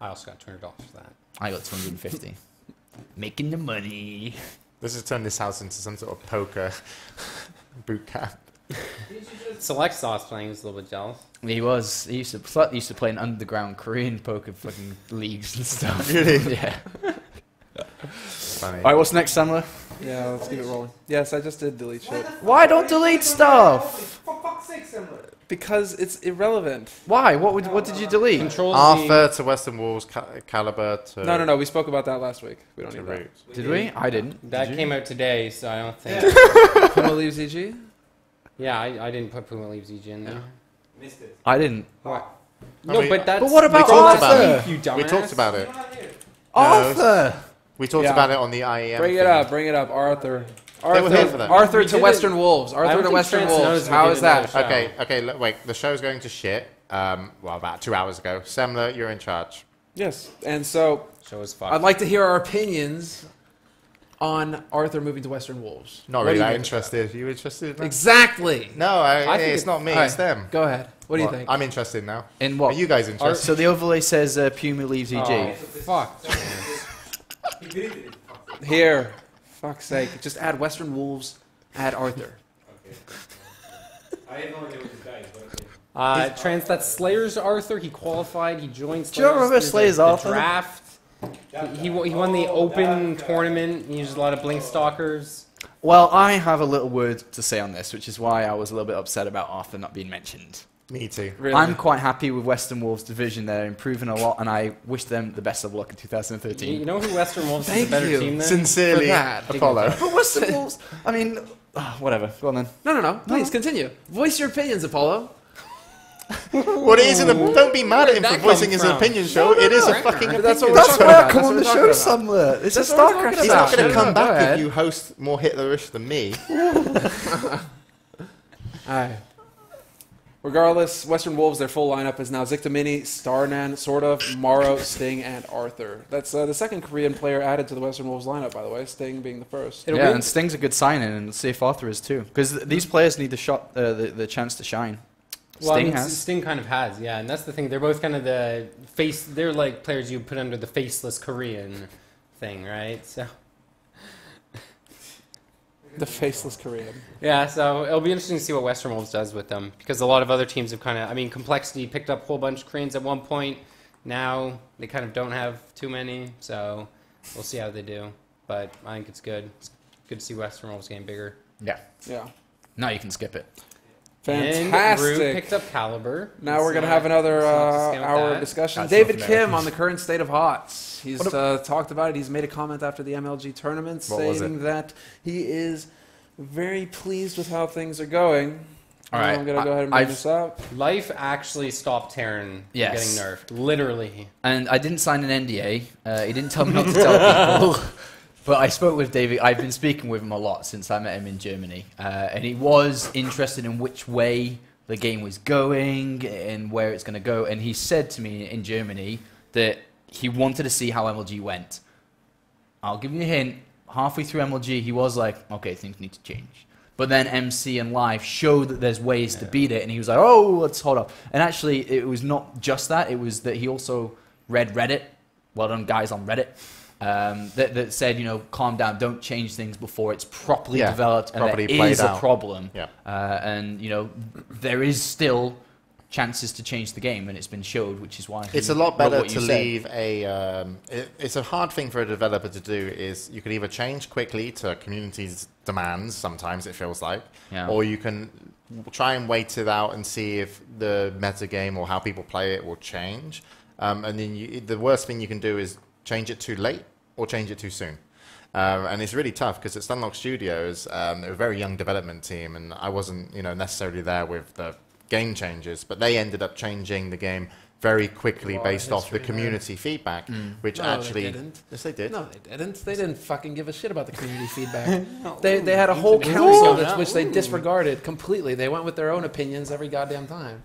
I also got $200 for that. I got 250. Making the money. This has turned this house into some sort of poker boot camp. Select Sauce playing was a little bit jealous. He was. He used to play in underground Korean poker fucking leagues and stuff. Really? Yeah. Funny. All right, what's next, Semmler? Yeah, let's keep it rolling. Yes, I just did delete shit Why don't delete stuff? For fuck's sake, Semmler. because it's irrelevant. Why? What did you delete? Control Arthur to Western Walls, Caliber to... No. We spoke about that last week. We don't to need that. Roots. Did we? I didn't. That Did you? came out today, so I don't think. Puma leaves EG. Yeah, I didn't put Puma Leaves EG in there. Missed it. I didn't. What? I No, mean- but that's. But what about We talked about Arthur? Week, you dumbass. We talked about it. You're not here. Arthur. We talked Yeah. about it on the IEM. Bring it thing. up. Bring it up. Arthur. They were here for that. Arthur We to did Western it. Wolves. I Arthur don't to think Western Trance Wolves. knows we How did is another that? show. Okay, look, wait. The show's going to shit. Well, about 2 hours ago. Semmler, you're in charge. Yes. And so Show was fucked. I'd like to hear our opinions on Arthur moving to Western Wolves. Not What really do you that think? interested. You interested in that? Exactly. No, I think it's it- not me. All It's right, them. Go ahead. What do you Well, think? I'm interested now. In Are what? you guys interested? So the overlay says Puma leaves EG. Oh, fuck. He deleted it. Here. Fuck's sake. Just add Western Wolves. Add Arthur. Okay. I had no idea what this guy is, but okay. Trans, that's Slayer's Arthur. He qualified. He joined Do you remember through the- Slayer's the Arthur? draft. He won the open tournament. He used a lot of Blink Stalkers. Well, I have a little word to say on this, which is why I was a little bit upset about Arthur not being mentioned. Me too. Really? I'm quite happy with Western Wolves division. They're improving a lot, and I wish them the best of luck in You 2013. know who Western Wolves is Thank a better you. team than? Sincerely, For that. Apollo. But Western Wolves, I mean, Whatever. Go on then. No. Please continue. Voice your opinions, Apollo. Well, it isn't don't be mad at him for voicing his opinion, show. It is a fucking opinion. That's what we're That's talking why about. I come on the That's what show, we're talking Semmler. It's a That's what we're StarCraft talking He's about. not going to come Go back ahead. if you host more Hitlerish than me. Aye. Regardless, Western Wolves, their full lineup is now Zictamini, Starnan, sort of, Morrow, Sting, and Arthur. That's the second Korean player added to the Western Wolves lineup, by the way, Sting being the first. It'll Yeah, be- and Sting's a good signing, and see if Arthur is too. Because these players need the chance to shine. Well, Sting I mean, has. Sting kind of has, yeah, and that's the thing. They're both kind of the face. They're like players you put under the faceless Korean thing, right? So The faceless Korean. yeah, so it'll be interesting to see what Western Wolves does with them because a lot of other teams have kind of. I mean, Complexity picked up a whole bunch of Koreans at one point. Now they kind of don't have too many, so we'll see how they do. But I think it's good. It's good to see Western Wolves getting bigger. Yeah. Yeah. Now you can skip it. And Rue Fantastic. picked up Caliber. Now we're going to have another let's not discount hour that. of discussion. That's David nothing Kim there. on the current state of HOTS. He's talked about it. He's made a comment after the MLG tournament What was saying it? that he is very pleased with how things are going. All right. I'm going to go ahead and bring I've- this up. Life actually stopped Terran Yes. getting nerfed. Literally. And I didn't sign an NDA. He didn't tell me not to tell people. But I spoke with David. I've been speaking with him a lot since I met him in Germany. And he was interested in which way the game was going and where it's going to go. And he said to me in Germany that he wanted to see how MLG went. I'll give you a hint. Halfway through MLG, he was like, okay, things need to change. But then MC and Live showed that there's ways to beat it. And he was like, oh, let's hold up. And actually, it was not just that. It was that he also read Reddit. Well done, guys on Reddit. That said, you know, calm down, don't change things before it's properly developed and properly there played is a out. problem. Yeah. And, you know, there is still chances to change the game, and it's been showed, which is why It's a he lot wrote better what you to said. leave a. It's a hard thing for a developer to do. Is you can either change quickly to community's demands. Sometimes it feels like, Yeah. or you can try and wait it out and see if the meta game or how people play it will change. And then the worst thing you can do is change it too late or change it too soon. And it's really tough because at Stunlock Studios, they're a very young development team, and I wasn't, necessarily there with the game changes, but they ended up changing the game very quickly based off the community feedback, which No, actually, they didn't. yes, they did. No, they didn't. They didn't fucking give a shit about the community feedback. They had a whole council which they disregarded completely. They went with their own opinions every goddamn time.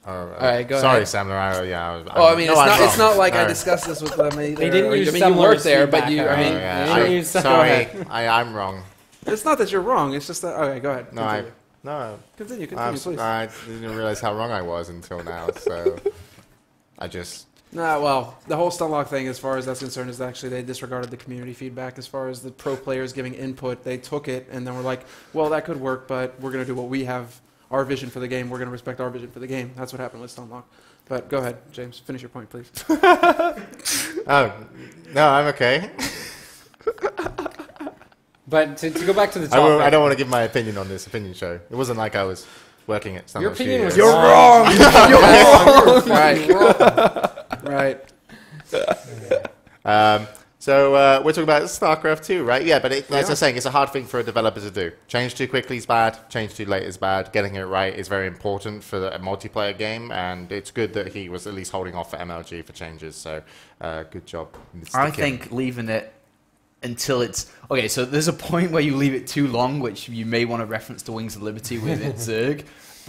All right, go Sorry, ahead. Semmler. Oh, I mean, I'm it's not wrong. like I No. discussed this with them either. They didn't use I mean, you worked Semmler's there, but feedback, you. I alright. mean, Yeah, sure. I use- Sorry, I'm wrong. It's not that you're wrong. It's just that. Okay, go ahead. No, Continue, I'm, please. I didn't realize how wrong I was until now. So I just. Nah, well, the whole Stunlock thing, as far as that's concerned, is actually they disregarded the community feedback. As far as the pro players giving input, they took it and then were like, well, that could work, but we're going to do what we have, our vision for the game. We're going to respect our vision for the game. That's what happened with Stunlock. But go ahead, James. Finish your point, please. Oh, no, I'm okay. But to go back to the I topic, don't want to give my opinion on this opinion show. It wasn't like I was working at Stunlock your opinion was Studios. wrong. Right. So we're talking about StarCraft 2, right? Yeah, but as I was saying, it's a hard thing for a developer to do. Change too quickly is bad. Change too late is bad. Getting it right is very important for a multiplayer game, and it's good that he was at least holding off for MLG for changes. So good job, Mr. I Kim. think leaving it until it's... Okay, so there's a point where you leave it too long, which you may want to reference to Wings of Liberty with it, Zerg.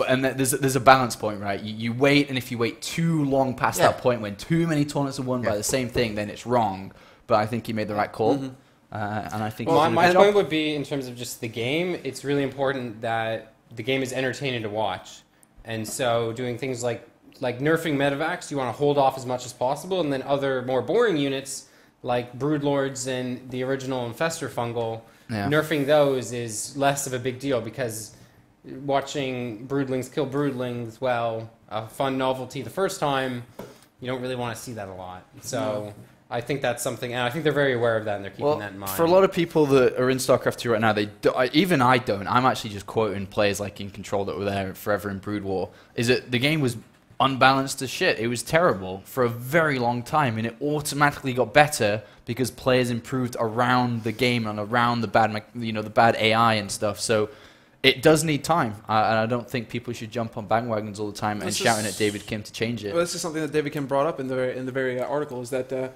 And there's a balance point, right? You wait, and if you wait too long past that point when too many tournaments are won by the same thing, then it's wrong. But I think he made the right call. And I think he did a My good job. point would be, in terms of just the game, it's really important that the game is entertaining to watch. And so doing things like nerfing Medivacs, you want to hold off as much as possible, and then other more boring units like Broodlords and the original Infestor Fungal, nerfing those is less of a big deal because watching Broodlings kill Broodlings, well, a fun novelty the first time, you don't really want to see that a lot. So I think that's something, and I think they're very aware of that, and they're keeping that in mind. For a lot of people that are in StarCraft 2 right now, even I don't. I'm actually just quoting players like In Control that were there forever in Brood War. Is that the game was unbalanced as shit. It was terrible for a very long time, and it automatically got better because players improved around the game and around the bad AI and stuff. So it does need time, and I don't think people should jump on bandwagons all the time and shouting at David Kim to change it. Well, this is something that David Kim brought up in the very article, is that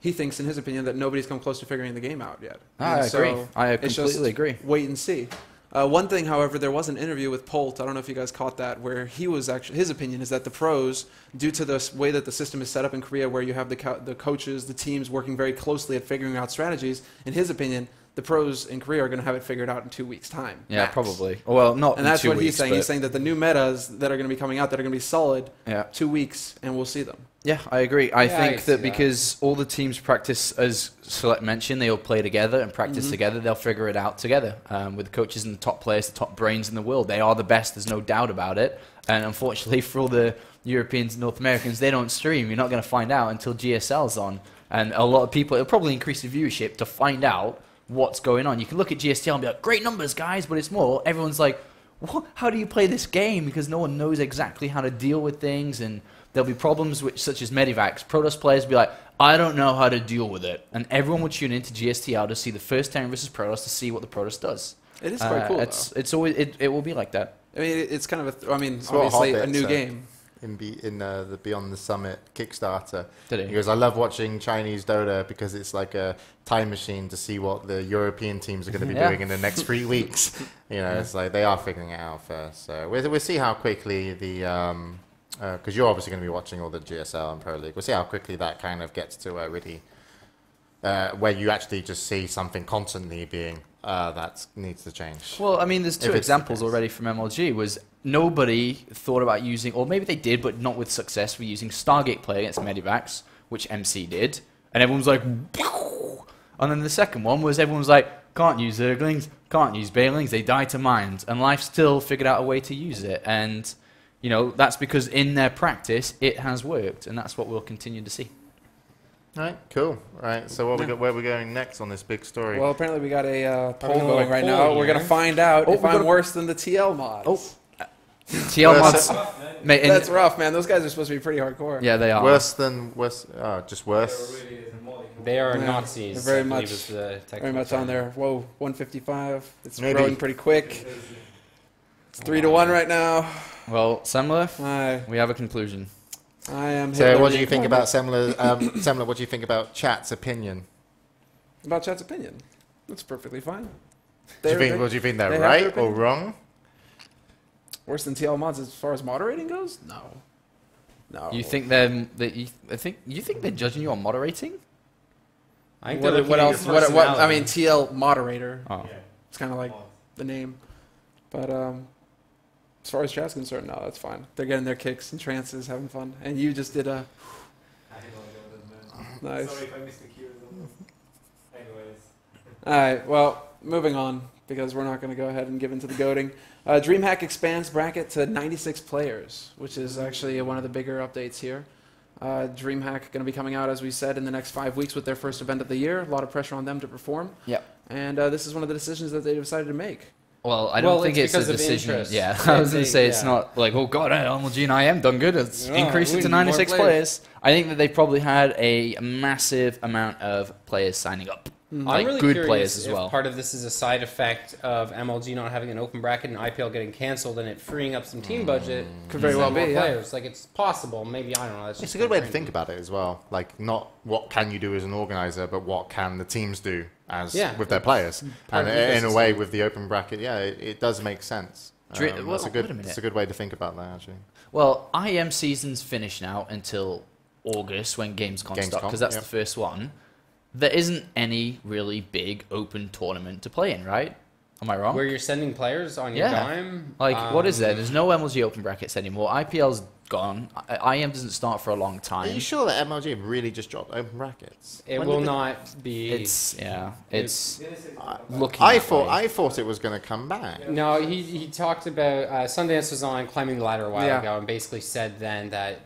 he thinks, in his opinion, that nobody's come close to figuring the game out yet. I agree. I completely agree. Wait and see. One thing, however, there was an interview with Polt, I don't know if you guys caught that, where he was actually, his opinion is that the pros, due to the way that the system is set up in Korea, where you have the coaches, the teams working very closely at figuring out strategies, in his opinion, the pros in Korea are going to have it figured out in 2 weeks' time. Yeah, max. probably. Well, not and that's in 2 what weeks, he's saying. He's saying that the new metas that are going to be coming out, that are going to be solid, 2 weeks, and we'll see them. Yeah, I agree. I think see that because all the teams practice, as Select mentioned, they all play together and practice together, they'll figure it out together. With the coaches and the top players, the top brains in the world, they are the best, there's no doubt about it. And unfortunately for all the Europeans and North Americans, they don't stream. You're not going to find out until GSL's on. And a lot of people, it'll probably increase the viewership to find out what's going on. You can look at GSTL and be like, great numbers, guys, but it's more, everyone's like, what? How do you play this game? Because no one knows exactly how to deal with things, and there'll be problems such as Medivacs. Protoss players will be like, I don't know how to deal with it. And everyone would tune into GSTL to see the first 10 versus Protoss to see what the Protoss does. It is quite cool, It's always, it will be like that. I mean, it's kind of It's what obviously a Hobbit new said game. in the Beyond the Summit Kickstarter. Did he? He goes, I love watching Chinese Dota because it's like a time machine to see what the European teams are going to be doing in the next 3 weeks. You know, it's like they are figuring it out first. So we'll see how quickly because you're obviously going to be watching all the GSL and Pro League. We'll see how quickly that kind of gets to really where you actually just see something constantly being that needs to change. Well, I mean, there's two If it's the examples case. already from MLG. Was nobody thought about using, or maybe they did, but not with success, for using Stargate play against Medivacs, which MC did, and everyone was like, "Pew!" And then the second one was everyone was like, can't use Zerglings, can't use Bailings, they die to mines, and Life still figured out a way to use it, and you know that's because in their practice it has worked, and that's what we'll continue to see. All right, cool. All right, so where are we going next on this big story? Well, apparently we got a poll Another going right poll now. here. We're going to find out if we I'm got a- worse than the TL mods. TL mods, mate, and- That's rough, man. Those guys are supposed to be pretty hardcore. yeah, they are. Just worse. They are Yeah, Nazis. they're very I believe much- is the technical Very much term. on there. Whoa, 155. It's Maybe. growing pretty quick. It's 3-1 right now. Well, Semmler, I we have a conclusion. am. So, Hitler what do you think about reincarnated. Semmler? Semmler, what do you think about chat's opinion? About Chat's opinion? That's perfectly fine. Do you think they they're have right their or opinion. wrong? Worse than TL mods as far as moderating goes? No. No. You think you think they're judging you on moderating? I think they're What, looking what at your else? What, I personality. mean, TL moderator. Oh. It's kind of like the name. But as far as chat's concerned, no, that's fine. They're getting their kicks and trances, having fun. And you just did a nice. Sorry if I missed the cue. Anyways. All right, well, moving on, because we're not going to go ahead and give into the goading. DreamHack expands bracket to 96 players, which is actually one of the bigger updates here. DreamHack going to be coming out, as we said, in the next 5 weeks with their first event of the year. A lot of pressure on them to perform. Yep. And this is one of the decisions that they decided to make. Well, I don't think it's it's a because of decision. interest. Yeah, Yeah, I was going to say it's yeah. not like, oh god, MLG and IM done good. It's Yeah, increased we it to need more 96 players. players. I think that they probably had a massive amount of players signing up. I'm Like really good curious players as if well. part of this is a side effect of MLG not having an open bracket and IPL getting canceled and it freeing up some team budget. Could very to well send more be, yeah. players. Like it's possible. Maybe I don't know. That's It's just a good way to my think about it as well. Like, not what can you do as an organizer, but what can the teams do as Yeah, with their players. part And of the in a way, ecosystem. with the open bracket, yeah, it does make sense. Well, That's a wait a good. minute. It's a good way to think about that, actually. Well, IM season's finished now until August when Gamescom starts, because that's yep. the first one. There isn't any really big open tournament to play in, right? Am I wrong? Where you're sending players on your Yeah. dime. Like, what is there? There's no MLG open brackets anymore. IPL's gone. IM doesn't start for a long Are time. you sure that MLG have really just dropped open brackets? It When will did they- not be. It's looking. I that way. thought it was going to come back. No, he talked about Sundance was on climbing the ladder a while Yeah. ago and basically said then that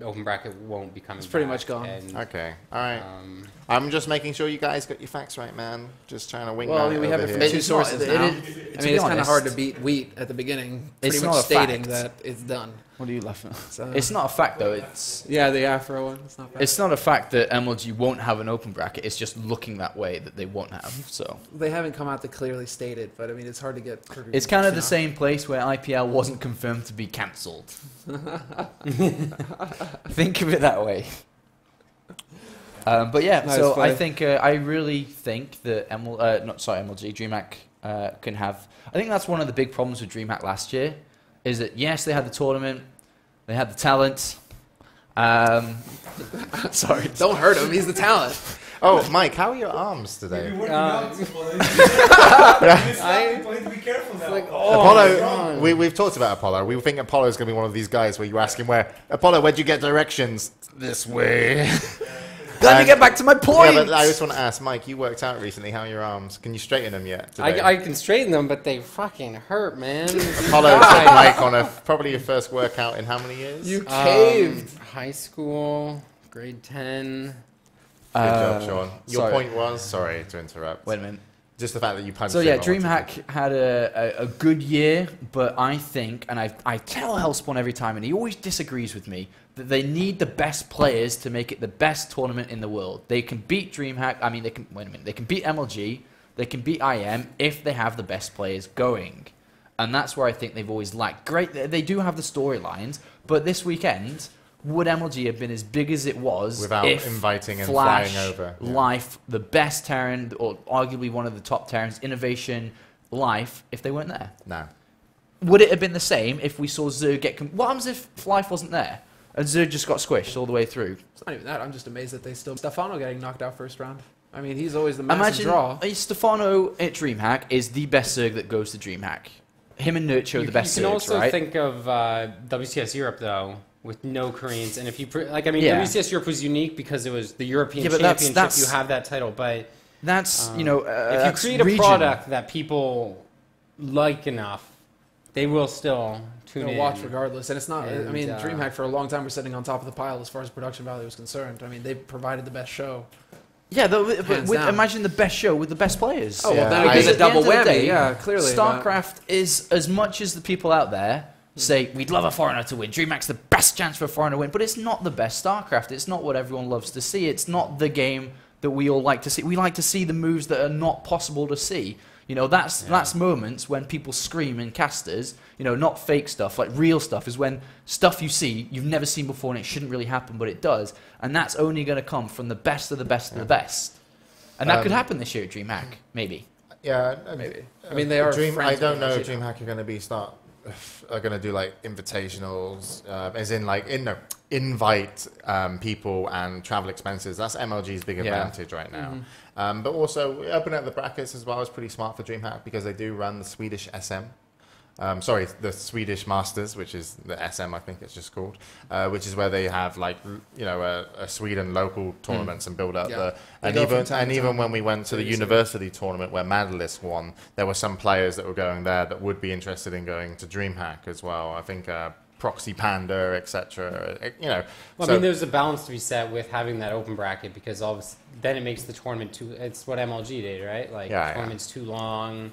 open bracket won't be coming. It's pretty back, much gone. and, Okay, all right. um, I'm just making sure you guys got your facts right, man. Just trying to wing Well, I that mean, we have over it from here. two It's not- sources it now. is- I to mean, be it's kind of honest, hard to beat wheat at the beginning. It's Pretty not much a stating fact. that it's done. What are you laughing at? So, It's not a fact though. It's yeah, the Afro one. It's not bad. it's not a fact that MLG won't have an open bracket. It's just looking that way that they won't have. So They haven't come out to clearly state it, but I mean, it's hard to get. it's kind of the same place where IPL wasn't confirmed to be cancelled. Think of it that way. But yeah, Nice so play. I think I really think that MLG DreamHack can have. I think that's one of the big problems with DreamHack last year, is that yes, they had the tournament, they had the talent. Sorry, Don't hurt him. He's the talent. Oh, Mike, how are your arms You've today? been working Uh, out for you need to be careful now. Apollo, we've talked about Apollo. We think Apollo's going to be one of these guys where you ask him Apollo, where'd you get directions? This way. let me get back to my point. Yeah, but I just want to ask, Mike, you worked out recently. How are your arms? Can you straighten them yet today? I can straighten them, but they fucking hurt, man. Apollo took Mike on probably your first workout in how many years? You caved. High school, grade 10. Good job, Sean. Your sorry. point was, sorry to interrupt, Wait a minute. just the fact that you punched So him, yeah, I wanted to- DreamHack had a good year, but I think, and I tell Hellspawn every time, and he always disagrees with me, that they need the best players to make it the best tournament in the world. They can beat DreamHack. I mean, they can. Wait a minute. They can beat MLG. They can beat IM if they have the best players going, and that's where I think they've always lacked. Great, they do have the storylines, but this weekend, would MLG have been as big as it was Without if inviting and Flash, flying over? Yeah. Life, the best Terran, or arguably one of the top Terrans, Innovation, Life, if they weren't there? No. Would it have been the same if we saw Zerg get... What happens if Life wasn't there? And Zerg just got squished all the way through? It's not even that. I'm just amazed that they still. Stefano getting knocked out first round. I mean, he's always the massive Imagine draw. Stefano at DreamHack is the best Zerg that goes to DreamHack. Him and Nurture are the best You can Zergs, also right? think of WCS Europe, though, with no Koreans. And if you... Yeah. WCS Europe was unique because it was the European Yeah, but that's- Championship. You have that title, but... That's, if you that's create a region. product that people like enough, they will still tune They'll in. watch regardless, and it's not. I And, mean, DreamHack for a long time was sitting on top of the pile as far as production value was concerned. I mean, they provided the best show. Yeah, but Hands down. imagine the best show with the best players. Oh, well, Yeah, then I- it gives Because a at the end double of the whammy. day, Yeah, clearly. but- StarCraft is, as much as the people out there say, we'd love a foreigner to win, DreamHack's the best chance for a foreigner to win, but it's not the best StarCraft. It's not what everyone loves to see. It's not the game that we all like to see. We like to see the moves that are not possible to see. That's moments when people scream in casters, not fake stuff, like real stuff, is when stuff you see, you've never seen before and it shouldn't really happen, but it does. And that's only going to come from the best of the best of the best. And that could happen this year at DreamHack, maybe. Yeah, Maybe. I mean, they are I friends don't know with if DreamHack are going to are going to do like invitationals, as in like invite people and travel expenses. That's MLG's big advantage right now. But also opening up the brackets as well is pretty smart for DreamHack because they do run the Swedish SM. The Swedish Masters, which is the SM, I think it's just called, which is where they have like a Sweden local tournaments and build up Yeah. the. They go from time And to even time. when we went to the Pretty soon. university tournament where Madalist won, there were some players that were going there that would be interested in going to DreamHack as well. I think Proxy Panda, etc. Well, I mean, there's a balance to be set with having that open bracket because then it makes the tournament too. It's what MLG did, right? Like tournament's too long,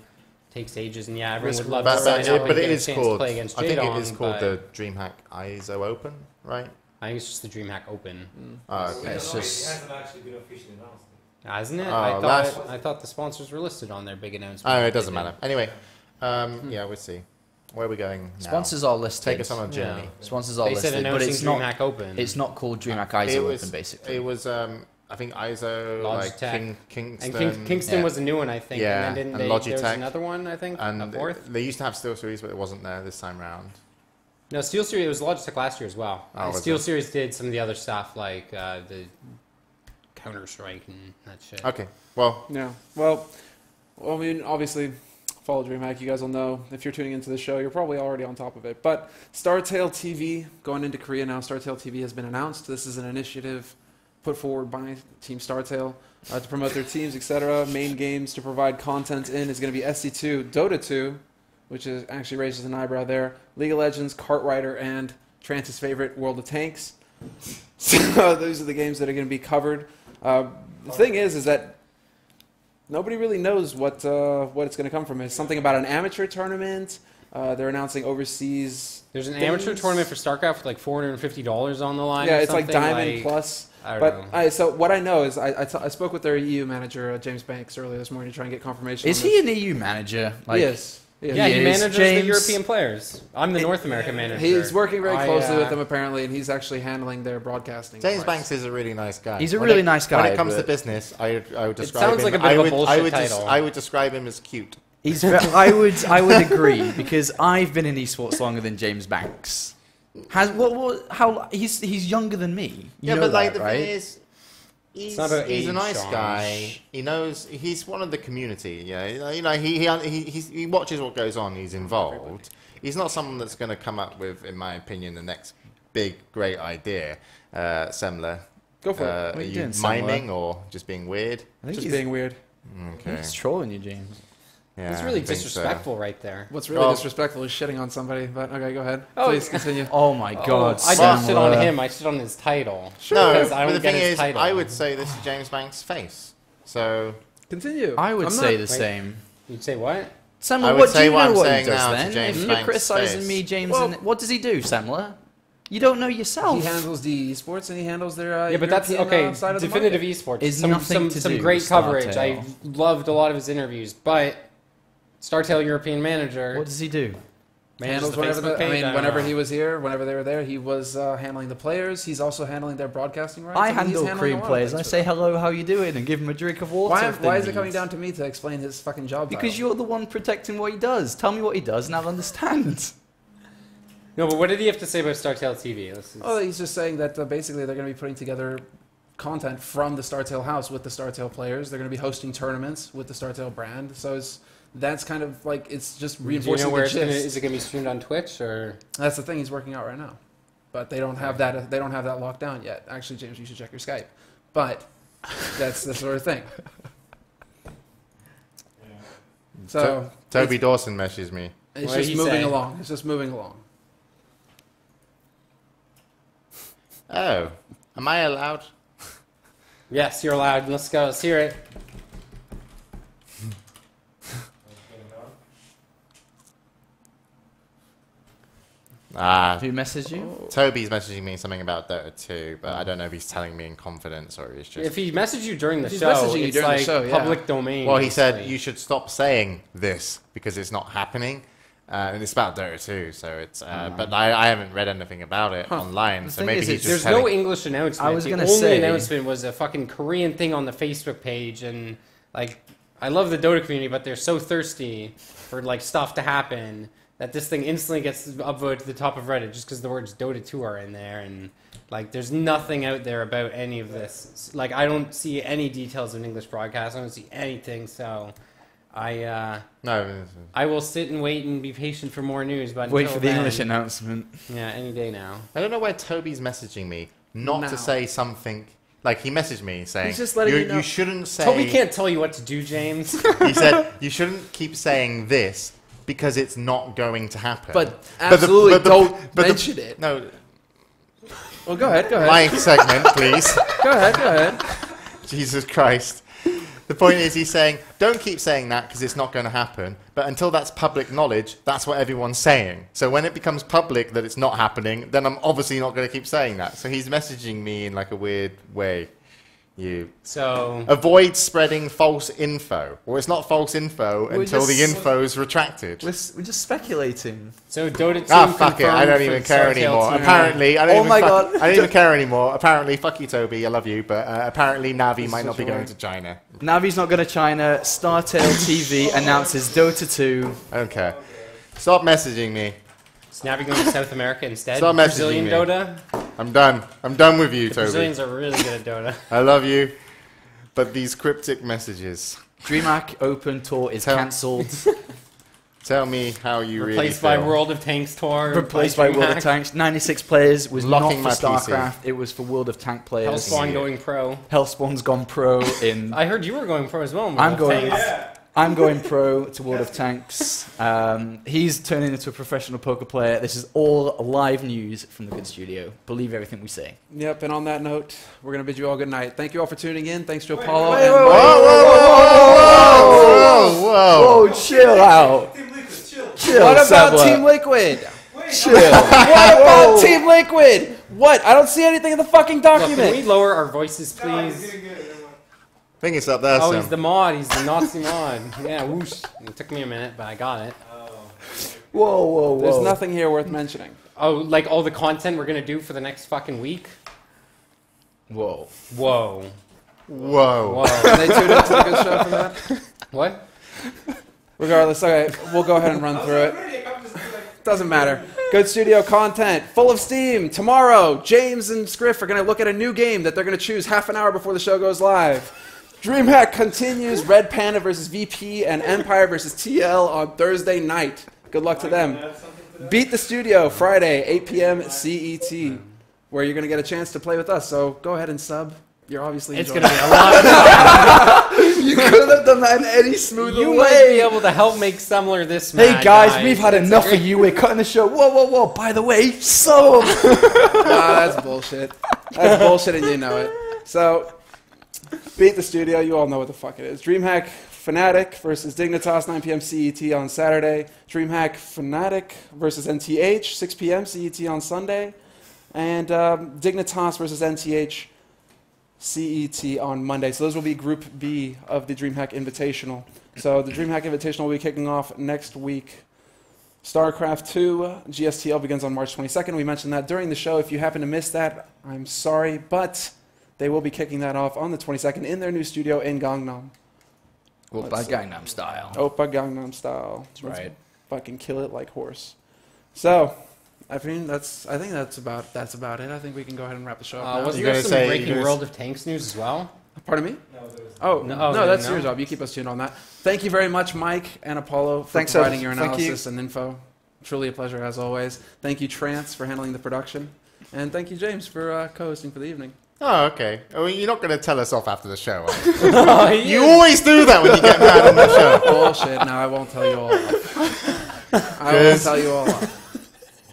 takes ages, and everyone would love to sign up and but get it a is chance to called. play against I think Jadon, it is called but the DreamHack ISO Open, right? I think it's just the DreamHack Open, Okay. It's It just... hasn't actually been officially announced. hasn't it? Oh, I thought the sponsors were listed on their big announcement. Oh, it doesn't matter. Anyway, yeah, we'll see. Where are we going now? Sponsors are listed. Take us on a journey. Yeah. Sponsors are They said listed, but announcing it's not. DreamHack Open. It's not called DreamHack ISO Open, basically. It was, I think ISO, like Logitech. Kingston. And Kingston Yeah. was a new one, I think. Yeah, And then and there was Logitech. another one, I think, and a fourth. they used to have Steel Series, but it wasn't there this time round. No, Steel Series, it was Logitech last year as well. Oh, was Steel it? Series did some of the other stuff, like the Counter-Strike and that shit. Okay, well, Yeah. Well, I mean, obviously, follow DreamHack. You guys will know if you're tuning into the show. You're probably already on top of it. But StarTale TV going into Korea now. StarTale TV has been announced. This is an initiative put forward by Team StarTale to promote their teams, etc. Main games to provide content in is going to be SC2, Dota 2, which is actually raises an eyebrow there. League of Legends, Kart Rider, and Trance's favorite, World of Tanks. So those are the games that are going to be covered. The thing is that nobody really knows what it's going to come from. It's something about an amateur tournament. They're announcing overseas. There's an things. amateur tournament for StarCraft with like $450 on the line. Yeah, or it's like something, Diamond Plus. I don't know. So what I know is I spoke with their EU manager, James Banks, earlier this morning to try and get confirmation. Is he an EU manager? Like, Yes. Yeah, he is manages the James- European players. I'm the North American manager. He's working very closely I, with them apparently, and he's actually handling their broadcasting. James rights. Banks is a really nice guy. He's a When really it- nice guy, When it comes to but- business, I would describe sounds him. like a bit of a bullshit title. I would describe him as cute. I would agree because I've been in esports longer than James Banks. He's younger than me. You know but like that, the right? thing is, he's not about a age, nice Sean. guy. He knows he's one of the community. Yeah, he watches what goes on. He's involved. He's not someone that's going to come up with, in my opinion, the next big great idea. Semmler, Go for it. What are are you you doing, Semmler? miming or just being weird? I think Just he's, being weird. Okay, he's trolling you, James. yeah, It's I really think so. disrespectful right there. What's really Oh. disrespectful is shitting on somebody. But okay, go ahead. Oh, Please continue. Oh my God! I don't sit on Semmler. him. I sit on his title. No, Because I but don't the get thing his is, title. I would say this is James Banks' face. So Continue. I would I'm say not- the same. You'd say what? Semmler, I would what do say you what know I'm what he saying does now to then? James You're Banks' criticizing face. me, James. Well- and what does he do, Semmler? You don't know yourself. He handles the esports and he handles their Yeah, but that's European, okay. side of the Definitive market. esports Is some nothing to do great with coverage. I StarTale. loved a lot of his interviews, but StarTale European manager What does he do? manages Handles the whenever Facebook page. don't whenever know. he was here, whenever they were there, he was handling the players. He's also handling their broadcasting rights. I mean, he's handle handling a cream lot of players. things I for say them. hello, how you doing, and give him a drink of water. Why is it coming down to me to explain his fucking job Because title? you're the one protecting what he does. Tell me what he does, and I'll understand. No, but what did he have to say about StarTale TV? Oh, he's just saying that basically they're going to be putting together content from the StarTale house with the StarTale players. They're going to be hosting tournaments with the StarTale brand. So that's kind of like it's just Do you reinforcing know where the it's gonna, gist. is it going to be streamed on Twitch or? That's the thing he's working out right now, but they don't have that. They don't have that locked down yet. Actually, James, you should check your Skype. But that's the sort of thing. So Toby Dawson messages me. it's What did just he moving say? along. It's just moving along. Oh, am I allowed? Yes, you're allowed. Let's go. Let's hear it. Who messaged you? Toby's messaging me something about Dota 2, but I don't know if he's telling me in confidence or he's just. If he messaged you during the If he's show, messaging you it's during the like show, yeah. public domain. Well, he said basically. you should stop saying this because it's not happening, and it's about Dota 2. So it's. But I haven't read anything about it online, The so thing maybe is, he's it's- just. There's no telling- English announcement. I was the gonna only say- announcement was a fucking Korean thing on the Facebook page, and like, I love the Dota community, but they're so thirsty for like stuff to happen that this thing instantly gets upvoted to the top of Reddit just because the words Dota 2 are in there, and like, there's nothing out there about any of this. Like, I don't see any details of an English broadcast. I don't see anything, so I will sit and wait and be patient for more news. But Wait until for the then, English announcement. Yeah, any day now. I don't know why Toby's messaging me not Now. to say something. Like he messaged me saying, He's just letting you know. you shouldn't say." Toby can't tell you what to do, James. He said you shouldn't keep saying this because it's not going to happen. But absolutely don't but the- mention it. No, Well, go ahead. Go ahead. my segment, please. Go ahead. Go ahead. Jesus Christ. The point is, he's saying, don't keep saying that because it's not going to happen. But until that's public knowledge, that's what everyone's saying. So when it becomes public that it's not happening, then I'm obviously not going to keep saying that. So he's messaging me in like a weird way. You So avoid spreading false info. Well, it's not false info We're until the just- info's retracted. We're just speculating. Dota 2 Ah, fuck it. I confirmed don't for even care StarTale anymore. 2. Apparently, I don't Oh even my fuck- God. I don't even care anymore. Apparently, fuck you, Toby. I love you, but apparently Navi might is not be such a going word. to China. Navi's not going to China. StarTale TV announces Dota 2. I don't care. Stop messaging me. Is Navi going to South America instead? Stop messaging Brazilian me. Dota? I'm done. I'm done with you, The Toby. Brazilians are really good at Dota. I love you, but these cryptic messages. DreamHack Open Tour is Tell- cancelled. Tell me how you really Replaced by feel. World of Tanks Tour. Replaced by World DreamHack. of Tanks. 96 players was Locking not for my PC. StarCraft. It was for World of Tank players. Hellspawn going pro. Hellspawn's gone pro in. I heard you were going pro as well. in I'm World of going. Tanks. I'm going pro to World of Tanks. He's turning into a professional poker player. This is all live news from the Good Studio. Believe everything we say. Yep, and on that note, we're going to bid you all good night. Thank you all for tuning in. Thanks to Wait, Apollo. wait, and wait, Whoa, chill out. Team Liquid, chill. Chill, What about Semmler. Team Liquid? Wait, Chill. What about Team Liquid? What? I don't see anything in the fucking Look, can we document. lower our voices, no, he's please? getting good. Never mind. I think it's up there, Oh, Sam. he's the mod. He's the Nazi mod. Yeah, whoosh. It took me a minute, but I got it. Whoa. There's nothing here worth mentioning. Oh, like all the content we're gonna do for the next fucking week? Whoa. Whoa. Whoa. Whoa. Can they tune into the good show for that? What? Regardless, okay, we'll go ahead and run through it. Doesn't matter. Good studio content, full of steam. Tomorrow, James and Scriff are going to look at a new game that they're going to choose half an hour before the show goes live. DreamHack continues Red Panda versus VP and Empire versus TL on Thursday night. Good luck to them. Beat the Studio Friday, 8 p.m. CET, where you're going to get a chance to play with us. So go ahead and sub. You're obviously It's enjoying gonna be a lot of fun. You couldn't have done that in any smoother You way. might be able to help make Semmler this Hey mad, guys, we've had It's enough great- of you. We're cutting the show. Whoa. By the way, so That's bullshit. That's bullshit and you know it. So, Beat the Studio, you all know what the fuck it is. DreamHack Fnatic versus Dignitas, 9 p.m. CET on Saturday. DreamHack Fnatic versus NTH, 6 p.m. CET on Sunday. And Dignitas versus NTH CET on Monday. So those will be Group B of the DreamHack Invitational. So the DreamHack Invitational will be kicking off next week. StarCraft 2 GSTL begins on March 22nd. We mentioned that during the show. If you happen to miss that, I'm sorry, but they will be kicking that off on the 22nd in their new studio in Gangnam. by Gangnam Style. Oppa Gangnam Style. That's right. Fucking kill it like horse. So, I think that's about it. I think we can go ahead and wrap the show up now. Wasn't You there gonna some say- breaking you gonna World of Tanks news as well? Pardon me? No, there was Oh, No, no, that's no. your job. You keep us tuned on that. Thank you very much, Mike and Apollo, for Thanks, providing Ed. your Thank you. analysis and info. Truly a pleasure, as always. Thank you, Trance, for handling the production. And thank you, James, for co-hosting for the evening. Oh, okay. I mean, you're not going to tell us off after the show, are you? You always do that when you get mad on the show. Bullshit. No, I won't tell you all off. I won't tell you all off.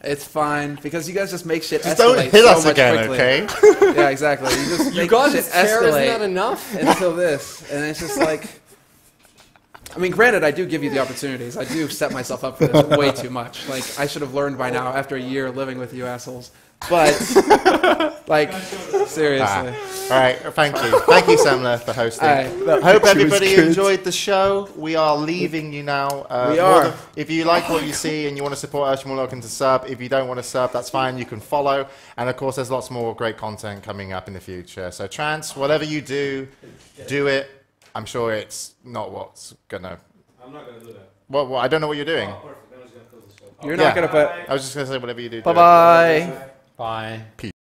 It's fine, because you guys just make shit Just escalate don't hit so us much again, quickly. okay? Yeah, exactly. You just You make got shit his chair, isn't that escalate enough? until this. And it's just like... I mean, granted, I do give you the opportunities. I do set myself up for this way too much. Like, I should have learned by now after a year living with you assholes. But, like, seriously. All right, thank you. Thank you, Semmler, for hosting. Aye. Hope picture was everybody good. enjoyed the show. We are leaving you now. We are. If you like what you see and you want to support us, you're more welcome to sub. If you don't want to sub, that's fine. You can follow. And, of course, there's lots more great content coming up in the future. So, Trance, whatever you do it. I'm sure it's not what's going to... I'm not going to do that. Well, I don't know what you're doing. Oh, perfect. Then I'm just going to close the show. You're Yeah. not going to put... I was just going to say whatever you do. do it. Bye-bye. Bye. Peace.